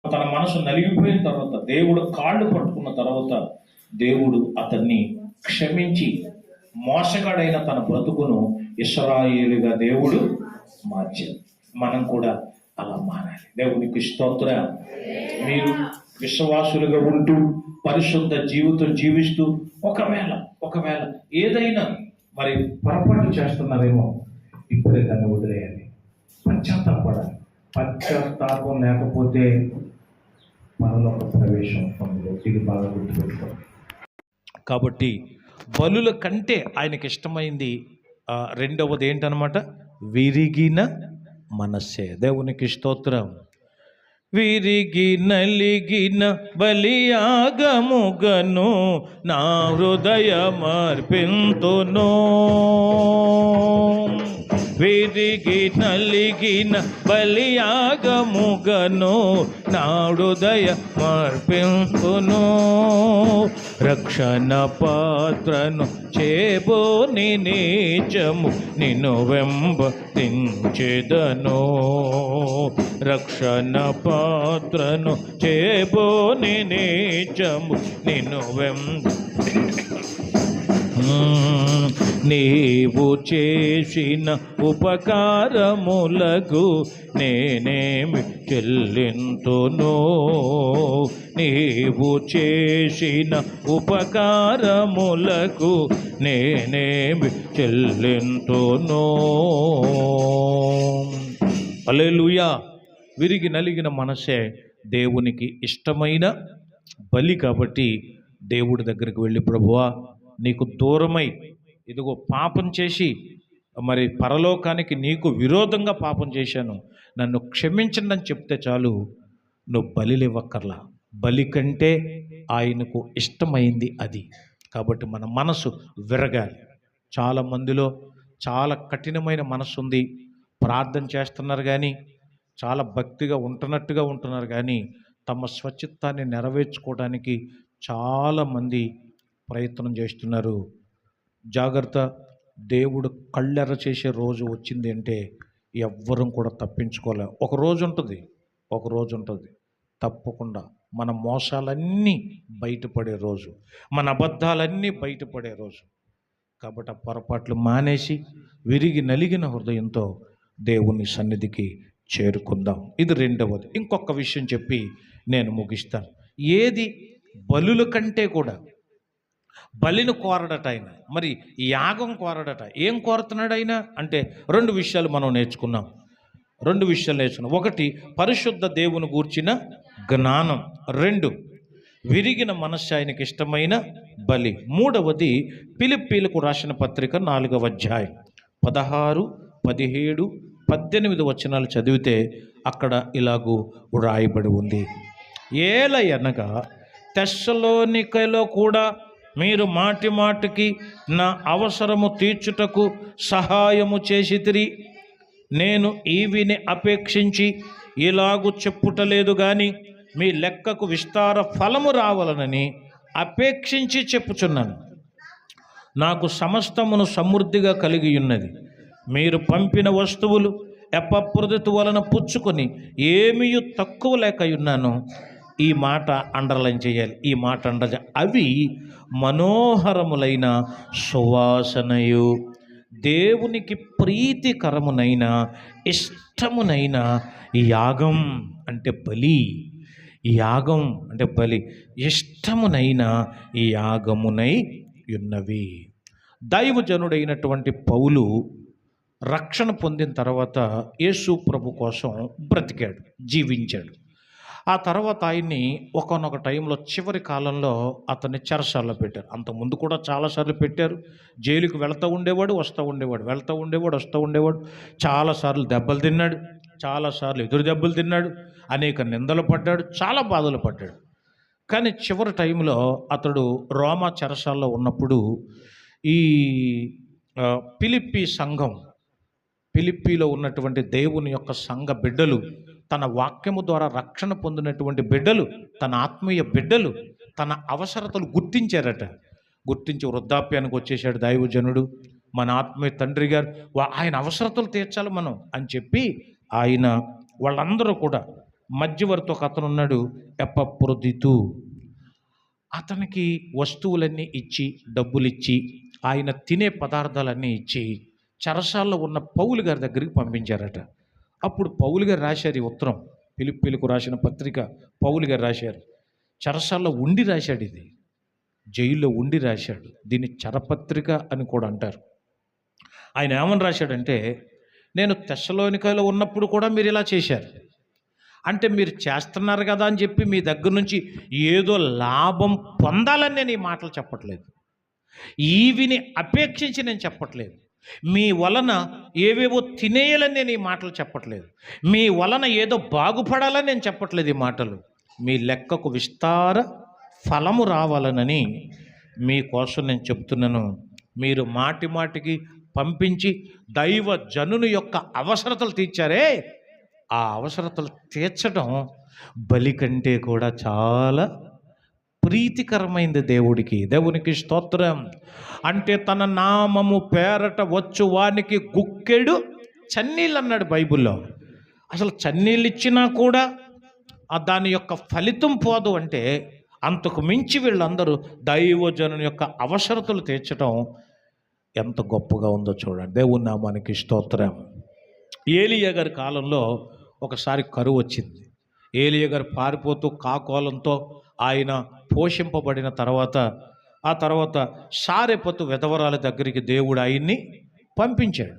తన మనసు నలిగిపోయిన తర్వాత, దేవుడు కాళ్ళు పట్టుకున్న తర్వాత దేవుడు అతన్ని క్షమించి మోసగాడైన తన బ్రతుకును ఇశ్రాయేలుగా దేవుడు మార్చాడు. మనం కూడా అలా మారాలి. దేవునికి స్తోత్రం. మీరు విశ్వాసులుగా ఉంటూ పరిశుద్ధ జీవితం జీవిస్తూ ఒకవేళ ఏదైనా మరి పొరపాటు చేస్తున్నారేమో, ఇప్పుడే దాన్ని వదిలేయాలి, పశ్చాత్తాపడాలి. పశ్చాత్తాపం లేకపోతే పరలోక ప్రవేశం పొందలేదు. ఇది బాగా గుర్తుపెట్టుకోండి. కాబట్టి బలుల కంటే ఆయనకి ఇష్టమైంది రెండవది ఏంటనమాట, విరిగిన మనస్సే. దేవునికి స్తోత్రం. విరిగి నలిగిన బలియాగముగను నా హృదయమర్పింతును. విరిగి నలిగిన బలియాగముగను నా హృదయమర్పింతును. రక్షణ పాత్రను చేబోని నీచము నిన్ను వెంబడించెదను. రక్షణ పాత్రను చేబోని నీచము నిన్ను నీవు చేసిన ఉపకారములకు నేనేమి చెల్లింతును. నీవు చేసిన ఉపకారములకు నేనేమి చెల్లింతును. హల్లెలూయా. విరిగి నలిగిన మనసే దేవునికి ఇష్టమైన బలి. కాబట్టి దేవుడి దగ్గరికి వెళ్ళి, ప్రభువా నీకు దూరమై ఇదిగో పాపం చేసి మరి పరలోకానికి నీకు విరోధంగా పాపం చేశాను, నన్ను క్షమించండి అని చెప్తే చాలు, నువ్వు బలిలివ్వక్కర్లా. బలి కంటే ఆయనకు ఇష్టమైంది అది. కాబట్టి మన మనసు విరగాలి. చాలా మందిలో చాలా కఠినమైన మనసు ఉంది. ప్రార్థన చేస్తున్నారు కానీ, చాలా భక్తిగా ఉంటున్నారు కానీ, తమ స్వచిత్తాన్ని నెరవేర్చుకోవడానికి చాలామంది ప్రయత్నం చేస్తున్నారు. జాగ్రత్త. దేవుడు కళ్ళెర్ర చేసే రోజు వచ్చింది అంటే ఎవ్వరం కూడా తప్పించుకోలేం. ఒక రోజు ఉంటుంది తప్పకుండా మన మోసాలన్నీ బయటపడే రోజు, మన అబద్ధాలన్నీ బయటపడే రోజు. కాబట్టి ఆ పొరపాట్లు మానేసి విరిగి నలిగిన హృదయంతో దేవుని సన్నిధికి చేరుకుందాం. ఇది రెండవది. ఇంకొక విషయం చెప్పి నేను ముగిస్తాను. ఏది బలుల కంటే కూడా బలిని కోరడట ఆయన, మరి యాగం కోరడట. ఏం కోరుతున్నాడు ఆయన అంటే రెండు విషయాలు మనం నేర్చుకున్నాం. ఒకటి, పరిశుద్ధ దేవుని గూర్చిన జ్ఞానం. రెండు, విరిగిన మనస్సు ఆయనకి ఇష్టమైన బలి. మూడవది, ఫిలిప్పీలకు రాసిన పత్రిక 4వ అధ్యాయం 16, 17, 18 వచనాలు చదివితే అక్కడ ఇలాగూ వ్రాయబడి ఉంది. ఏలయనగా తెస్సలోనికలో కూడా మీరు మాటి మాటికి నా అవసరము తీర్చుటకు సహాయము చేసితిరి. నేను ఈవిని అపేక్షించి ఇలాగు చెప్పుటలేదు గాని మీ లెక్కకు విస్తార ఫలము రావాలనని అపేక్షించి చెప్పుచున్నాను. నాకు సమస్తమును సమృద్ధిగా కలిగి ఉన్నది. మీరు పంపిన వస్తువులు ఎపఫ్రోదితు వలన పుచ్చుకొని ఏమీ తక్కువ లేకయున్నాను. ఈ మాట అండర్లైన్ చేయాలి. ఈ మాట అవి మనోహరములైన సువాసనయు దేవునికి ప్రీతికరమునైన ఇష్టమునైన యాగం అంటే బలి. యాగం అంటే బలి, ఇష్టమునైన యాగమునై ఉన్నవి. దైవజనుడైనటువంటి పౌలు రక్షణ పొందిన తర్వాత యేసు ప్రభు కోసం బ్రతికాడు, జీవించాడు. ఆ తర్వాత ఆయన్ని ఒకానొక టైంలో చివరి కాలంలో అతన్ని చెరసాల్లో పెట్టారు. అంతకుముందు కూడా చాలాసార్లు పెట్టారు. జైలుకి వెళ్తూ ఉండేవాడు, వస్తూ ఉండేవాడు. చాలాసార్లు దెబ్బలు తిన్నాడు, చాలాసార్లు ఎదురు దెబ్బలు తిన్నాడు, అనేక నిందలు పడ్డాడు, చాలా బాధలు పడ్డాడు. కానీ చివరి టైంలో అతడు రోమా చెరసాల్లో ఉన్నప్పుడు ఈ ఫిలిప్పీలో ఉన్నటువంటి దేవుని యొక్క సంఘ బిడ్డలు, తన వాక్యము ద్వారా రక్షణ పొందినటువంటి బిడ్డలు, తన ఆత్మీయ బిడ్డలు తన అవసరతలు గుర్తించి వృద్ధాప్యానికి వచ్చేసాడు దైవజనుడు, మన ఆత్మీయ తండ్రి గారు, ఆయన అవసరతలు తీర్చాలి మనం అని చెప్పి ఆయన వాళ్ళందరూ కూడా మధ్యవర్తి ఒక అతను ఉన్నాడు, ఎపఫ్రోదితు. అతనికి వస్తువులన్నీ ఇచ్చి, డబ్బులు ఇచ్చి, ఆయన తినే పదార్థాలన్నీ ఇచ్చి చెరసాల్లో ఉన్న పౌలు గారి దగ్గరికి పంపించారట. అప్పుడు పౌలు గారు రాశారు ఈ ఉత్తరం. ఫిలిప్పీలకు రాసిన పత్రిక పౌలు గారు రాశారు. చెరసాల్లో ఉండి రాశాడు, ఇది జైల్లో ఉండి రాశాడు. దీన్ని చెరపత్రిక అని కూడా అంటారు. ఆయన ఏమని రాశాడంటే, నేను తెస్సలోనికలో ఉన్నప్పుడు కూడా మీరు ఇలా చేశారు, అంటే మీరు చేస్తున్నారు కదా అని చెప్పి మీ దగ్గర నుంచి ఏదో లాభం పొందాలని నేను ఈ మాటలు చెప్పట్లేదు. ఈవిని అపేక్షించి నేను చెప్పట్లేదు. మీ వలన ఏవేవో తినేయాలని నేను ఈ మాటలు చెప్పట్లేదు. మీ వలన ఏదో బాగుపడాలని నేను చెప్పట్లేదు ఈ మాటలు. మీ లెక్కకు విస్తార ఫలము రావాలనని మీకోసం నేను చెప్తున్నాను. మీరు మాటి మాటికి పంపించి దైవ జనుని యొక్క అవసరతలు తీర్చారే, ఆ అవసరతలు తీర్చడం బలి కంటే కూడా చాలా ప్రీతికరమైంది దేవునికి స్తోత్రం. అంటే తన నామము పేరట వచ్చు వానికి గుక్కెడు చన్నీళ్ళు అన్నాడు బైబిల్లో. అసలు చన్నీళ్ళు ఇచ్చినా కూడా దాని యొక్క ఫలితం పోదు. అంటే అంతకు మించి వీళ్ళందరూ దైవజనుని యొక్క అవసరతలు తీర్చడం ఎంత గొప్పగా ఉందో చూడండి. దేవుని నామానికి స్తోత్రం. ఏలియా గారి కాలంలో ఒకసారి కరువు వచ్చింది. ఏలియా గారు పారిపోతూ కాకోలంతో ఆయన పోషింపబడిన తర్వాత, ఆ తర్వాత సారెపతు విధవరాల దగ్గరికి దేవుడు ఆయన్ని పంపించాడు.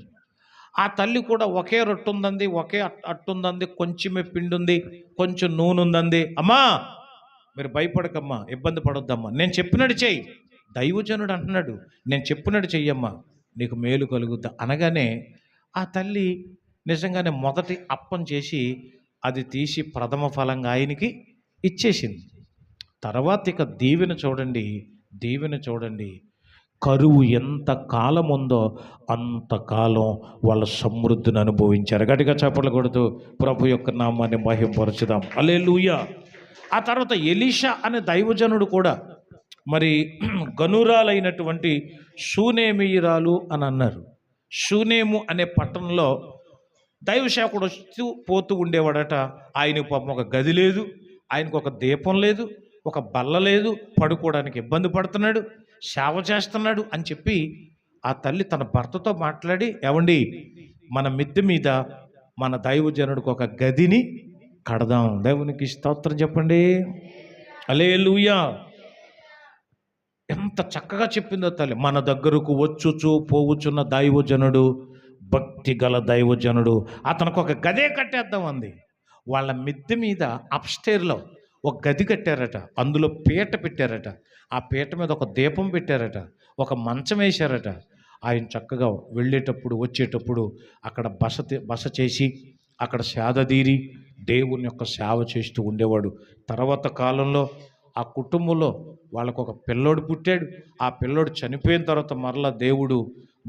ఆ తల్లి కూడా ఒకే రొట్టె ఉందండి, ఒకే అట్టుందండి, కొంచెమే పిండి ఉంది, కొంచెం నూనె ఉందండి. అమ్మా మీరు భయపడకమ్మా, ఇబ్బంది పడొద్దమ్మా, నేను చెప్పినట్టు చెయ్యి. దైవజనుడు అంటున్నాడు, నేను చెప్పినట్టు చెయ్యమ్మా, నీకు మేలు కలుగుద్దా అనగానే ఆ తల్లి నిజంగానే మొదటి అప్పం చేసి అది తీసి ప్రథమ ఫలంగా ఆయనకి ఇచ్చేసింది. తర్వాత ఇక దీవెన చూడండి, కరువు ఎంత కాలం ఉందో అంతకాలం వాళ్ళ సమృద్ధిని అనుభవించారు. గట్టిగా చప్పట్లు కొడుతూ ప్రభు యొక్క నామాన్ని మహింపరచుదాం. హల్లెలూయా. ఆ తర్వాత ఎలీషా అనే దైవజనుడు కూడా మరి గనురాలైనటువంటి షూనేమీయురాలు అని అన్నారు. షూనేము అనే పట్టణంలో దైవసేవకుడు వస్తూ పోతూ ఉండేవాడట. ఆయన పాపం ఒక గది లేదు, ఆయనకు ఒక దీపం లేదు, ఒక బల్ల లేదు, పడుకోవడానికి ఇబ్బంది పడుతున్నాడు, సేవ చేస్తున్నాడు అని చెప్పి ఆ తల్లి తన భర్తతో మాట్లాడి, ఏమండి మన మిద్దె మీద మన దైవజనుడికి ఒక గదిని కడదాం. దేవునికి స్తోత్రం చెప్పండి. హల్లెలూయా. ఎంత చక్కగా చెప్పిందో తల్లి. మన దగ్గరకు వచ్చుచు పోవుచున్న దైవజనుడు, భక్తి గల దైవజనుడు, అతనికి ఒక గదే కట్టేద్దాం అంది. వాళ్ళ మిద్దె మీద అప్స్టేర్లో ఒక గది కట్టారట, అందులో పీట పెట్టారట, ఆ పీట మీద ఒక దీపం పెట్టారట, ఒక మంచం వేశారట. ఆయన చక్కగా వెళ్ళేటప్పుడు వచ్చేటప్పుడు అక్కడ బస చేసి అక్కడ సేదదీరి దేవుని యొక్క సేవ చేస్తూ ఉండేవాడు. తర్వాత కాలంలో ఆ కుటుంబంలో వాళ్ళకు ఒక పిల్లోడు పుట్టాడు. ఆ పిల్లోడు చనిపోయిన తర్వాత మరలా దేవుడు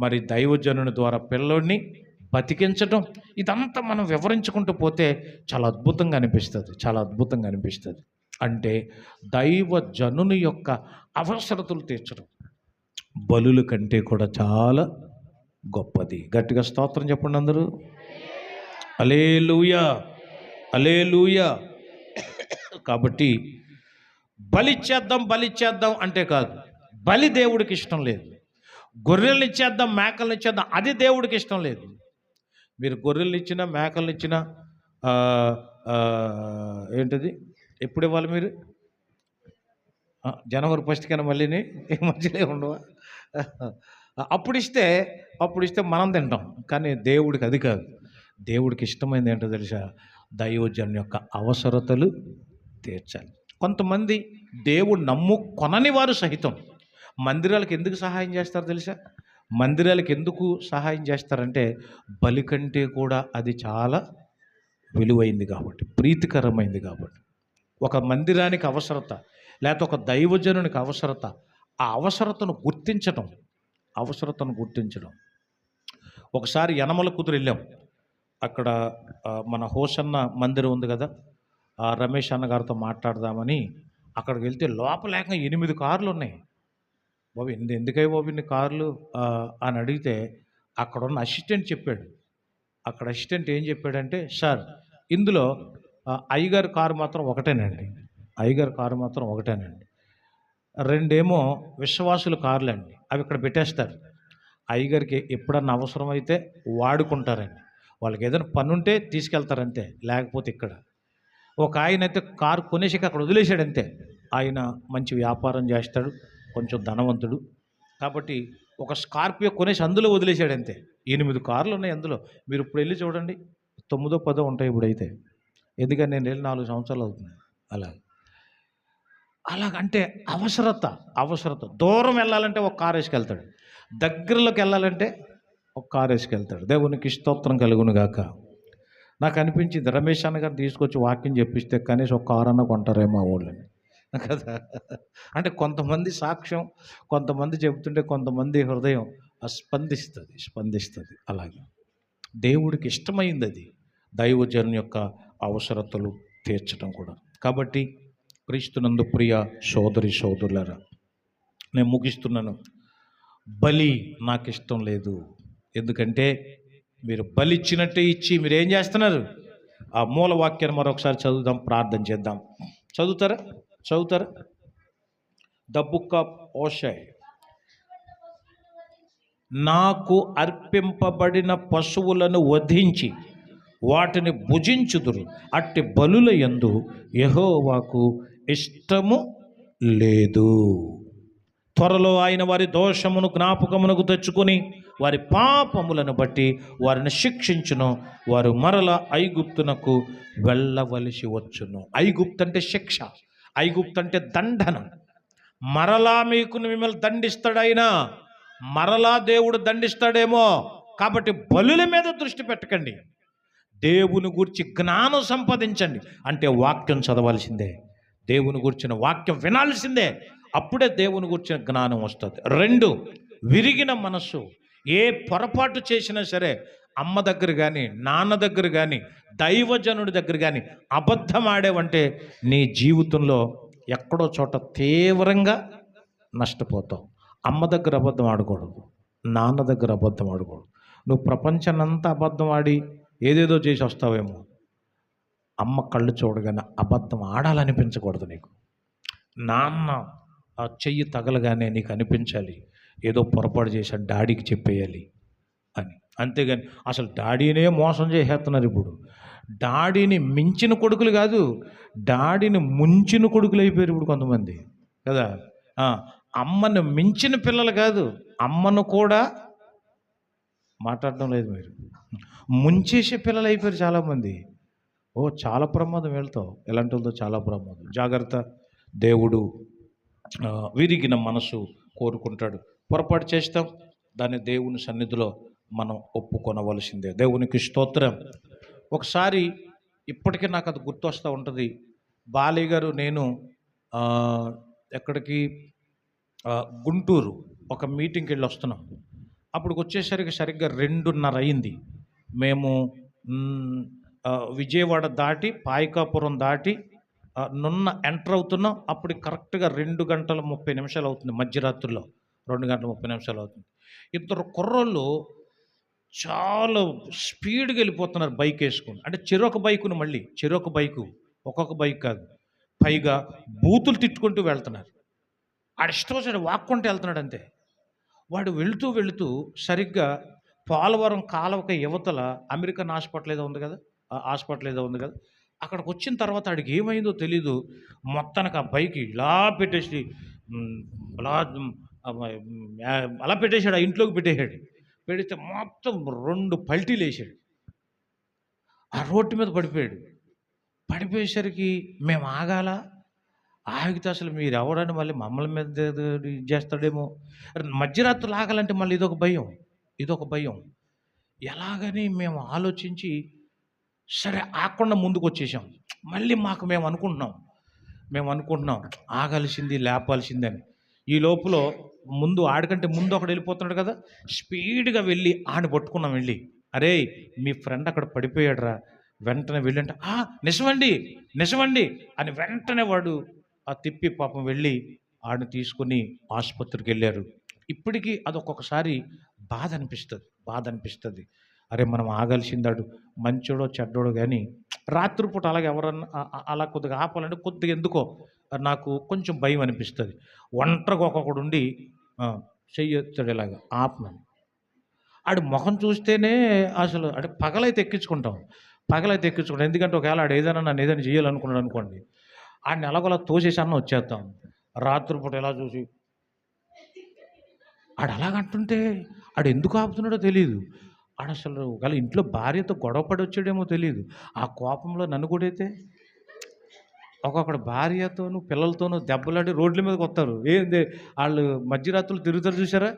మరి దైవజనుని ద్వారా పిల్లోడిని బతికించటం, ఇదంతా మనం వివరించుకుంటూ పోతే చాలా అద్భుతంగా అనిపిస్తుంది, చాలా అద్భుతంగా అనిపిస్తుంది. అంటే దైవజనుని యొక్క అవసరతలు తీర్చడం బలుల కంటే కూడా చాలా గొప్పది. గట్టిగా స్తోత్రం చెప్పండి అందరూ. హల్లెలూయా, హల్లెలూయా. కాబట్టి బలిచ్చేద్దాం అంటే కాదు, బలి దేవుడికి ఇష్టం లేదు. గొర్రెలు ఇచ్చేద్దాం, మేకలను ఇచ్చేద్దాం, అది దేవుడికి ఇష్టం లేదు. మీరు గొర్రెలు ఇచ్చినా మేకలను ఇచ్చినా ఏంటిది ఎప్పుడు ఇవ్వాలి మీరు? జనవరి 1 కన్నా మళ్ళీని మధ్యలో ఉండవా? అప్పుడు ఇస్తే మనం తింటాం. కానీ దేవుడికి అది కాదు. దేవుడికి ఇష్టమైంది ఏంటో తెలుసా? దైవజన్ యొక్క అవసరతలు తీర్చాలి. కొంతమంది దేవుడు నమ్ముకొనని వారు సహితం మందిరాలకు ఎందుకు సహాయం చేస్తారు తెలుసా? మందిరాలకు ఎందుకు సహాయం చేస్తారంటే బలి కంటే కూడా అది చాలా విలువైంది కాబట్టి, ప్రీతికరమైంది కాబట్టి. ఒక మందిరానికి అవసరత, లేకపోతే ఒక దైవజనునికి అవసరత, ఆ అవసరతను గుర్తించడం. ఒకసారి యనమల కుదురు వెళ్ళాం. అక్కడ మన హోసన్న మందిరం ఉంది కదా, రమేష్ అన్న గారితో మాట్లాడదామని అక్కడికి వెళ్తే లోపల ఏకంగా 8 కార్లు ఉన్నాయి. బాబు ఎందుకయ్య బాబు ఇన్ని కార్లు అని అడిగితే అక్కడ ఉన్న అసిస్టెంట్ చెప్పాడు. అక్కడ అసిస్టెంట్ ఏం చెప్పాడంటే, సార్ ఇందులో అయ్యగారి కారు మాత్రం ఒకటేనండి, అయ్యగారి కారు మాత్రం ఒకటేనండి, 2 విశ్వాసుల కార్లు అండి, అవి ఇక్కడ పెట్టేస్తారు. అయ్యగారికి ఎప్పుడన్నా అవసరమైతే వాడుకుంటారండి, వాళ్ళకి ఏదైనా పని ఉంటే తీసుకెళ్తారంతే, లేకపోతే ఇక్కడ. ఒక ఆయన అయితే కారు కొనేసి అక్కడ వదిలేశాడంతే. ఆయన మంచి వ్యాపారం చేస్తాడు, కొంచెం ధనవంతుడు కాబట్టి ఒక స్కార్పియో కొనేసి అందులో వదిలేశాడంతే. 8 కార్లు ఉన్నాయి అందులో. మీరు ఇప్పుడు వెళ్ళి చూడండి, 9, 10 ఉంటాయి ఇప్పుడైతే. ఎందుకని నేను వెళ్ళి 4 సంవత్సరాలు అవుతుంది. అలాగంటే అవసరత. దూరం వెళ్ళాలంటే ఒక కారు వేసుకెళ్తాడు, దగ్గరలోకి వెళ్ళాలంటే ఒక కారు వేసుకెళ్తాడు. దేవునికి స్తోత్రం కలుగును గాక. నాకు అనిపించింది, రమేష్ అన్న గారు తీసుకొచ్చి వాక్యం చెప్పిస్తే కనీసం ఒక కారు అన్న కొంటారేమో వాళ్ళని కదా. అంటే కొంతమంది సాక్ష్యం, కొంతమంది చెబుతుంటే కొంతమంది హృదయం స్పందిస్తుంది. అలాగే దేవుడికి ఇష్టమైంది అది, దైవజను యొక్క అవసరతలు తీర్చడం కూడా. కాబట్టి క్రీస్తునందు ప్రియ సోదరులారా, నేను ముగిస్తున్నాను. బలి నాకు ఇష్టం లేదు. ఎందుకంటే మీరు బలి ఇచ్చినట్టే ఇచ్చి మీరు ఏం చేస్తున్నారు? ఆ మూల వాక్యాన్ని మరొకసారి చదువుదాం, ప్రార్థన చేద్దాం. చదువుతారా? The book of Hosea. నాకు అర్పింపబడిన పశువులను వధించి వాటిని భుజించుదురు, అట్టి బలుల యందు యెహోవాకు ఇష్టము లేదు. త్వరలో ఆయన వారి దోషమును జ్ఞాపకమునకు తెచ్చుకొని వారి పాపములను బట్టి వారిని శిక్షించును. వారు మరల ఐగుప్తునకు వెళ్ళవలసి వచ్చును. ఐగుప్తు అంటే శిక్ష, ఐగుప్తు అంటే దండన. మరలా మిమ్మల్ని దండిస్తాడైనా, మరలా దేవుడు దండిస్తాడేమో. కాబట్టి బలుల మీద దృష్టి పెట్టకండి, దేవుని గురించి జ్ఞానం సంపాదించండి. అంటే వాక్యం చదవాల్సిందే, దేవుని గురించిన వాక్యం వినాల్సిందే, అప్పుడే దేవుని గురించిన జ్ఞానం వస్తుంది. 2, విరిగిన మనస్సు. ఏ పొరపాటు చేసినా సరే అమ్మ దగ్గర కానీ, నాన్న దగ్గర కానీ, దైవజనుడి దగ్గర కానీ అబద్ధం ఆడేవంటే నీ జీవితంలో ఎక్కడో చోట తీవ్రంగా నష్టపోతావు. అమ్మ దగ్గర అబద్ధం ఆడకూడదు, నాన్న దగ్గర అబద్ధం ఆడకూడదు. నువ్వు ప్రపంచాన్నంతా అబద్ధం ఆడి ఏదేదో చేసి వస్తావేమో. అమ్మ కళ్ళు చూడగానే అబద్ధం ఆడాలనిపించకూడదు నీకు. నాన్న ఆ చెయ్యి తగలగానే నీకు అనిపించాలి ఏదో పొరపాటు చేశాను, డాడీకి చెప్పేయాలి అని. అంతేగాని అసలు డాడీనే మోసం చేసేస్తున్నారు ఇప్పుడు. డాడీని మించిన కొడుకులు కాదు, డాడీని ముంచిన కొడుకులు అయిపోయారు ఇప్పుడు కొంతమంది కదా. అమ్మను మించిన పిల్లలు కాదు, అమ్మను కూడా మాట్లాడడం లేదు మీరు, ముంచేసే పిల్లలు అయిపోయారు చాలామంది. చాలా ప్రమాదం వెళ్తావు, ఎలాంటి వాళ్ళతో చాలా ప్రమాదం. జాగ్రత్త. దేవుడు విరిగిన మనసు కోరుకుంటాడు. పొరపాటు చేస్తాం, దాన్ని దేవుని సన్నిధిలో మనం ఒప్పుకొనవలసిందే. దేవునికి స్తోత్రం. ఒకసారి ఇప్పటికీ నాకు అది గుర్తొస్తూ ఉంటుంది. బాలయ్య గారు నేను ఎక్కడికి గుంటూరు ఒక మీటింగ్కి వెళ్ళి వస్తున్నాం. అప్పటికి వచ్చేసరికి సరిగ్గా 2:30 అయింది. మేము విజయవాడ దాటి పాయకాపురం దాటి నున్న ఎంటర్ అవుతున్నాం. అప్పుడు కరెక్ట్గా 2:30 అవుతుంది, మధ్యరాత్రిలో 2:30 అవుతుంది. ఇద్దరు కుర్రోళ్ళు చాలా స్పీడ్గా వెళ్ళిపోతున్నారు బైక్ వేసుకుని. అంటే చెరొక బైకును, మళ్ళీ చెరొక బైకు, ఒక్కొక్క బైక్ కాదు, పైగా బూతులు తిట్టుకుంటూ వెళ్తున్నారు. ఆడ ఇష్టం వచ్చాడు వాక్కుంటూ వెళ్తున్నాడు అంతే. వాడు వెళుతూ వెళుతూ సరిగ్గా పోలవరం కాలువక యువతల అమెరికన్ హాస్పిటల్ ఏదో ఉంది కదా, అక్కడికి వచ్చిన తర్వాత ఆడికి ఏమైందో తెలీదు, మొత్తానికి ఆ బైక్ ఇలా పెట్టేసి అలా పెట్టేశాడు, ఆ ఇంట్లోకి పెడితే మొత్తం 2 పల్టీలు వేసాడు. ఆ రోడ్డు మీద పడిపోయేసరికి మేము ఆగితే అసలు మీరు ఎవడని మళ్ళీ మమ్మల్ని మీద ఇది చేస్తాడేమో. మధ్యరాత్రులు ఆగాలంటే మళ్ళీ ఇదొక భయం. ఎలాగని మేము ఆలోచించి సరే ఆగకుండా ముందుకు వచ్చేసాం. మళ్ళీ మేము అనుకుంటున్నాం ఆగాల్సింది, లేపాల్సిందని. ఈ లోపల ఆడికంటే ముందు ఒకడు వెళ్ళిపోతున్నాడు కదా, స్పీడ్గా వెళ్ళి ఆడిని పట్టుకున్నాం. అరే మీ ఫ్రెండ్ అక్కడ పడిపోయాడురా, వెంటనే వెళ్ళంటే నిజమండి అని వెంటనే వాడు తిప్పి పాపం వెళ్ళి ఆడిని తీసుకుని ఆసుపత్రికి వెళ్ళారు. ఇప్పటికీ అదొక్కొక్కసారి బాధ అనిపిస్తుంది. అరే మనం ఆగాల్సిందాడు, మంచోడో చెడ్డోడో, కానీ రాత్రిపూట అలాగే ఎవరన్నా అలా కొద్దిగా ఆపాలంటే కొద్దిగా ఎందుకో నాకు కొంచెం భయం అనిపిస్తుంది. ఒంటరిగా ఒక్కొక్కడు ఉండి చెయ్యొచ్చాడు ఇలాగా ఆపమని. ఆడు ముఖం చూస్తేనే అసలు అంటే పగలైతే ఎక్కించుకుంటాం. ఎందుకంటే ఒకవేళ ఆడు నన్ను ఏదైనా చేయాలనుకున్నాడు అనుకోండి, ఆడిని ఎలాగోలా తోసేసి వచ్చేస్తాం. రాత్రిపూట ఎలా చూసి ఆడు అలాగంటుంటే ఆడు ఎందుకు ఆపుతున్నాడో తెలియదు. ఆడు అసలు వాళ్ళ ఇంట్లో భార్యతో గొడవపడి వచ్చాడేమో తెలియదు. ఆ కోపంలో నన్ను కూడైతే ఒక్కొక్కడు భార్యతోనూ పిల్లలతోనూ దెబ్బలాడి రోడ్ల మీదకి వస్తారు. ఏంది వాళ్ళు మధ్యరాత్రులు తిరుగుతారు చూసారా,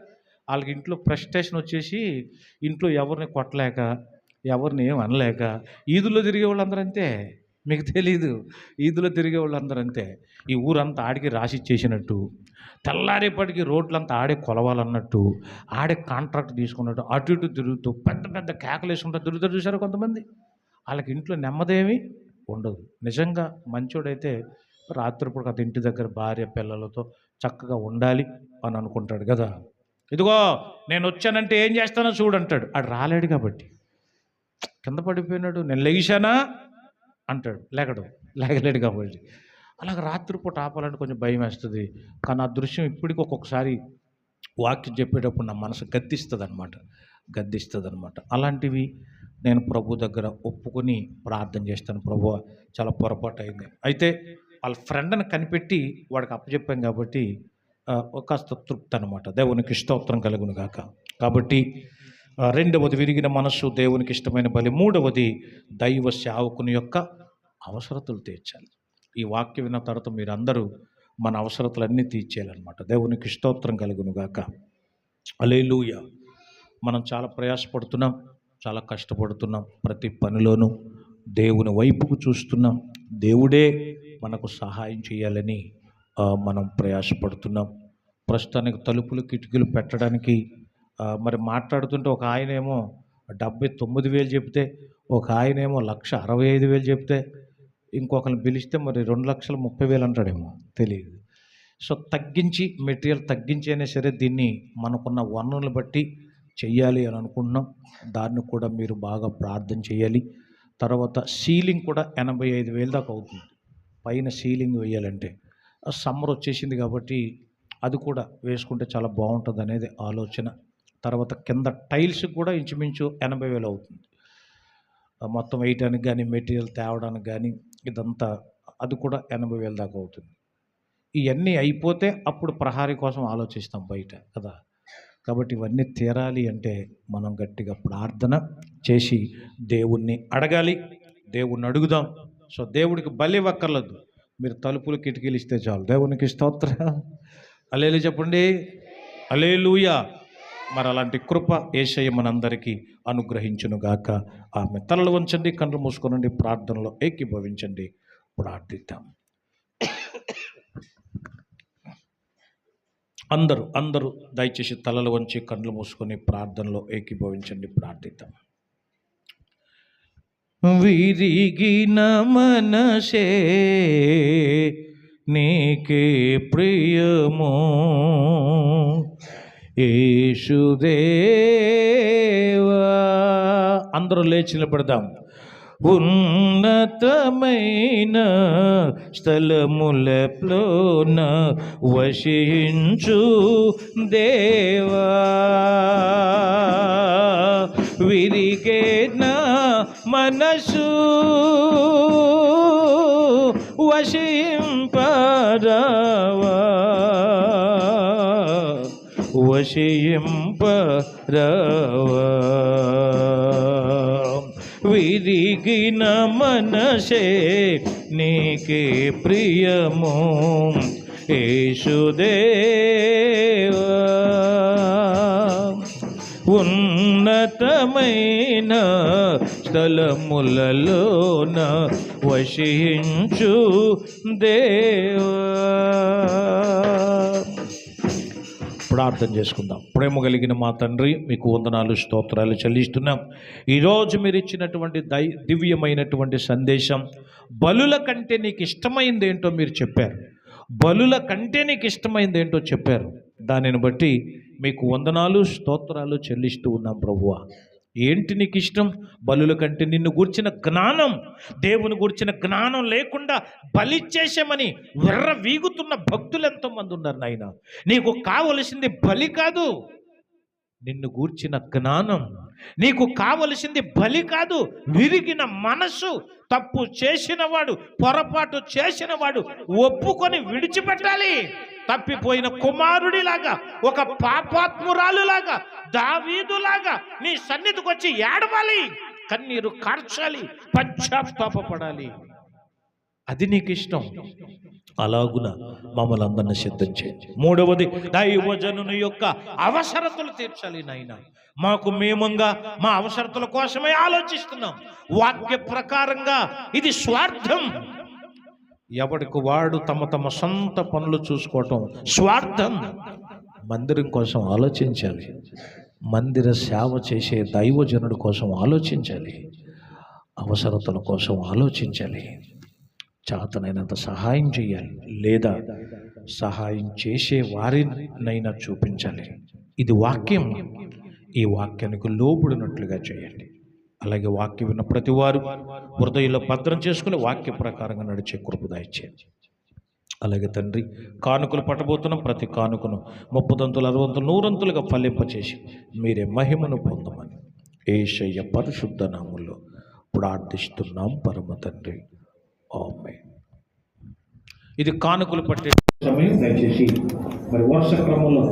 వాళ్ళకి ఇంట్లో ఫ్రస్ట్రేషన్ వచ్చేసి ఇంట్లో ఎవరిని కొట్టలేక, ఎవరిని ఏం అనలేక ఈదుల్లో తిరిగే వాళ్ళందరూ అంతే. మీకు తెలీదు, ఈదులో తిరిగే వాళ్ళందరూ అంతే. ఈ ఊరంతా ఆడికి రాసిచ్చేసినట్టు, తెల్లారేపటికి రోడ్లంతా ఆడే కొలవాలన్నట్టు, ఆడే కాంట్రాక్ట్ తీసుకున్నట్టు అటు ఇటు తిరుగుతూ పెద్ద పెద్ద కేకలు వేసుకుంటూ తిరుగుతారు చూసారు కొంతమంది. వాళ్ళకి ఇంట్లో నెమ్మదేమీ ఉండదు. నిజంగా మంచోడైతే రాత్రిపూట అది ఇంటి దగ్గర భార్య పిల్లలతో చక్కగా ఉండాలి అని అనుకుంటాడు కదా. ఇదిగో నేను వచ్చానంటే ఏం చేస్తానో చూడంటాడు. ఆడు రాలేడు కాబట్టి కింద పడిపోయినాడు, నేను లెగిశానా అంటాడు, లేగలేడు కాబట్టి. అలాగే రాత్రిపూట ఆపాలంటే కొంచెం భయం వేస్తుంది. కానీ ఆ దృశ్యం ఇప్పటికీ ఒక్కొక్కసారి వాక్యం చెప్పేటప్పుడు నా మనసు గద్దిస్తుంది అనమాట. అలాంటివి నేను ప్రభు దగ్గర ఒప్పుకొని ప్రార్థన చేస్తాను. ప్రభువా చాలా పొరపాటు అయింది. అయితే వాళ్ళ ఫ్రెండ్ని కనిపెట్టి వాడికి అప్పచెప్పాం కాబట్టి కాస్త తృప్తి అనమాట. దేవునికి స్తోత్రం కలుగును గాక. కాబట్టి రెండవది విరిగిన మనస్సు దేవునికి ఇష్టమైన బలి. మూడవది దైవ సేవకుని యొక్క అవసరతలు తీర్చాలి. ఈ వాక్యం విన్న తర్వాత మీరందరూ మన అవసరతలన్నీ తీర్చేయాలన్నమాట. దేవునికి స్తోత్రం కలుగును గాక. హల్లెలూయా. మనం చాలా ప్రయాసపడుతున్నాం, చాలా కష్టపడుతున్నాం, ప్రతి పనిలోనూ దేవుని వైపుకు చూస్తున్నాం. దేవుడే మనకు సహాయం చేయాలని మనం ప్రయాసపడుతున్నాం. ప్రస్తుతానికి తలుపులు కిటికీలు పెట్టడానికి మరి మాట్లాడుతుంటే ఒక ఆయనేమో 79,000 చెప్తే, ఒక ఆయనేమో 1,65,000 చెప్తే, ఇంకొకరిని పిలిస్తే మరి 2,30,000 అంటాడేమో తెలియదు. సో తగ్గించి, మెటీరియల్ తగ్గించి అయినా సరే దీన్ని మనకున్న వనరులను బట్టి చెయ్యాలి అని అనుకుంటున్నాం. దాన్ని కూడా మీరు బాగా ప్రార్థన చేయాలి. తర్వాత సీలింగ్ కూడా 85,000 దాకా అవుతుంది. పైన సీలింగ్ వేయాలంటే సమ్మర్ వచ్చేసింది కాబట్టి అది కూడా వేసుకుంటే చాలా బాగుంటుంది అనేది ఆలోచన. తర్వాత కింద టైల్స్ కూడా ఇంచుమించు 80,000 అవుతుంది. మొత్తం వేయటానికి కానీ మెటీరియల్ తేవడానికి కానీ ఇదంతా అది కూడా 80,000 దాకా అవుతుంది. ఇవన్నీ అయిపోతే అప్పుడు ప్రహారీ కోసం ఆలోచిస్తాం బయట కదా. కాబట్టి ఇవన్నీ తీరాలి అంటే మనం గట్టిగా ప్రార్థన చేసి దేవుణ్ణి అడగాలి, దేవుణ్ణి అడుగుదాం. సో దేవుడికి బలి ఇవ్వక్కర్లేదు, మీరు తలుపులు కిటికీలు ఇస్తే చాలు. దేవునికి స్తోత్ర, హల్లెలూయా చెప్పండి, హల్లెలూయా. మరి అలాంటి కృప యేసయ్య మనందరికీ అనుగ్రహించునుగాక. ఆమె తలలు వంచండి, కళ్ళు మూసుకోనండి, ప్రార్థనలో ఏకీభవించండి, ప్రార్థిద్దాం. అందరూ దయచేసి తలలు వంచి కళ్ళు మూసుకొని ప్రార్థనలో ఏకీభవించండి, ప్రార్థిద్దాం. విరిగిన మనసే నీకే ప్రియమో యేసుదేవా. అందరూ లేచి నిలబడదాం. ఉన్నతమైన స్థలములలోన వసించు దేవా, విరిగేన మనసు వశింపరావా, వశింపరావా. విరిగిన మనసే నీకే ప్రియమో యేసుదేవా, ఉన్నతమైన స్థలములలోన వసించు దేవా. ప్రార్థన చేసుకుందాం. ప్రేమ కలిగిన మా తండ్రి, మీకు వందనాలు స్తోత్రాలు చెల్లిస్తున్నాం. ఈరోజు మీరు ఇచ్చినటువంటి దివ్యమైనటువంటి సందేశం, బలుల కంటే నీకు ఇష్టమైంది ఏంటో మీరు చెప్పారు. బలుల కంటే నీకు ఇష్టమైంది ఏంటో చెప్పారు. దానిని బట్టి మీకు వందనాలు స్తోత్రాలు చెల్లిస్తూ ఉన్నాం ప్రభువా. ఏంటి నీకు ఇష్టం? బలుల కంటే నిన్ను గూర్చిన జ్ఞానం, దేవుని గూర్చిన జ్ఞానం లేకుండా బలి చేసామని వెర్ర వీగుతున్న భక్తులు ఎంతోమంది ఉన్నారు నాయన. నీకు కావలసింది బలి కాదు, నిన్ను గూర్చిన జ్ఞానం. నీకు కావలసింది బలి కాదు, విరిగిన మనసు. తప్పు చేసినవాడు, పొరపాటు చేసినవాడు ఒప్పుకొని విడిచిపెట్టాలి. తప్పిపోయిన కుమారుడిలాగా, ఒక పాపాత్మురాలులాగా, దావీదులాగా నీ సన్నిధికి వచ్చి ఏడవాలి, కన్నీరు కార్చాలి, పశ్చాత్తాపపడాలి. అది నీకు ఇష్టం. అలాగున మమ్మల్ని అందరిని సిద్ధం చేయండి. మూడవది, దైవజనుని యొక్క అవసరతలు తీర్చాలి నాయన. మాకు మేమంగా మా అవసరతల కోసమే ఆలోచిస్తున్నాం. వాక్య ప్రకారంగా ఇది స్వార్థం. ఎవడికి వాడు తమ సొంత పనులు చూసుకోవటం స్వార్థం. మందిరం కోసం ఆలోచించాలి, మందిర సేవ చేసే దైవజనుడి కోసం ఆలోచించాలి, అవసరతల కోసం ఆలోచించాలి, చేతనైనంత సహాయం చేయాలి, లేదా సహాయం చేసే వారినైనా చూపించాలి. ఇది వాక్యం. ఈ వాక్యానికి లోబడినట్లుగా చేయండి. అలాగే వాక్యం విన్న ప్రతి వారు హృదయంలో భద్రం చేసుకుని వాక్య ప్రకారంగా నడిచే కృప దయచేయండి. అలాగే తండ్రి, కానుకలు పట్టబోతున్నాం. ప్రతి కానుకను 30 దంతులు 60 దంతులు 100 దంతులుగా ఫలింపచేసి మీరే మహిమను పొందమని యేసయ్య పరిశుద్ధ నామములో ప్రార్థిస్తున్నాం పరమ తండ్రి, ఆమేన్. ఇది కానుకలు పట్టే సమయం. దయచేసి మరి వర్ష క్రమంలో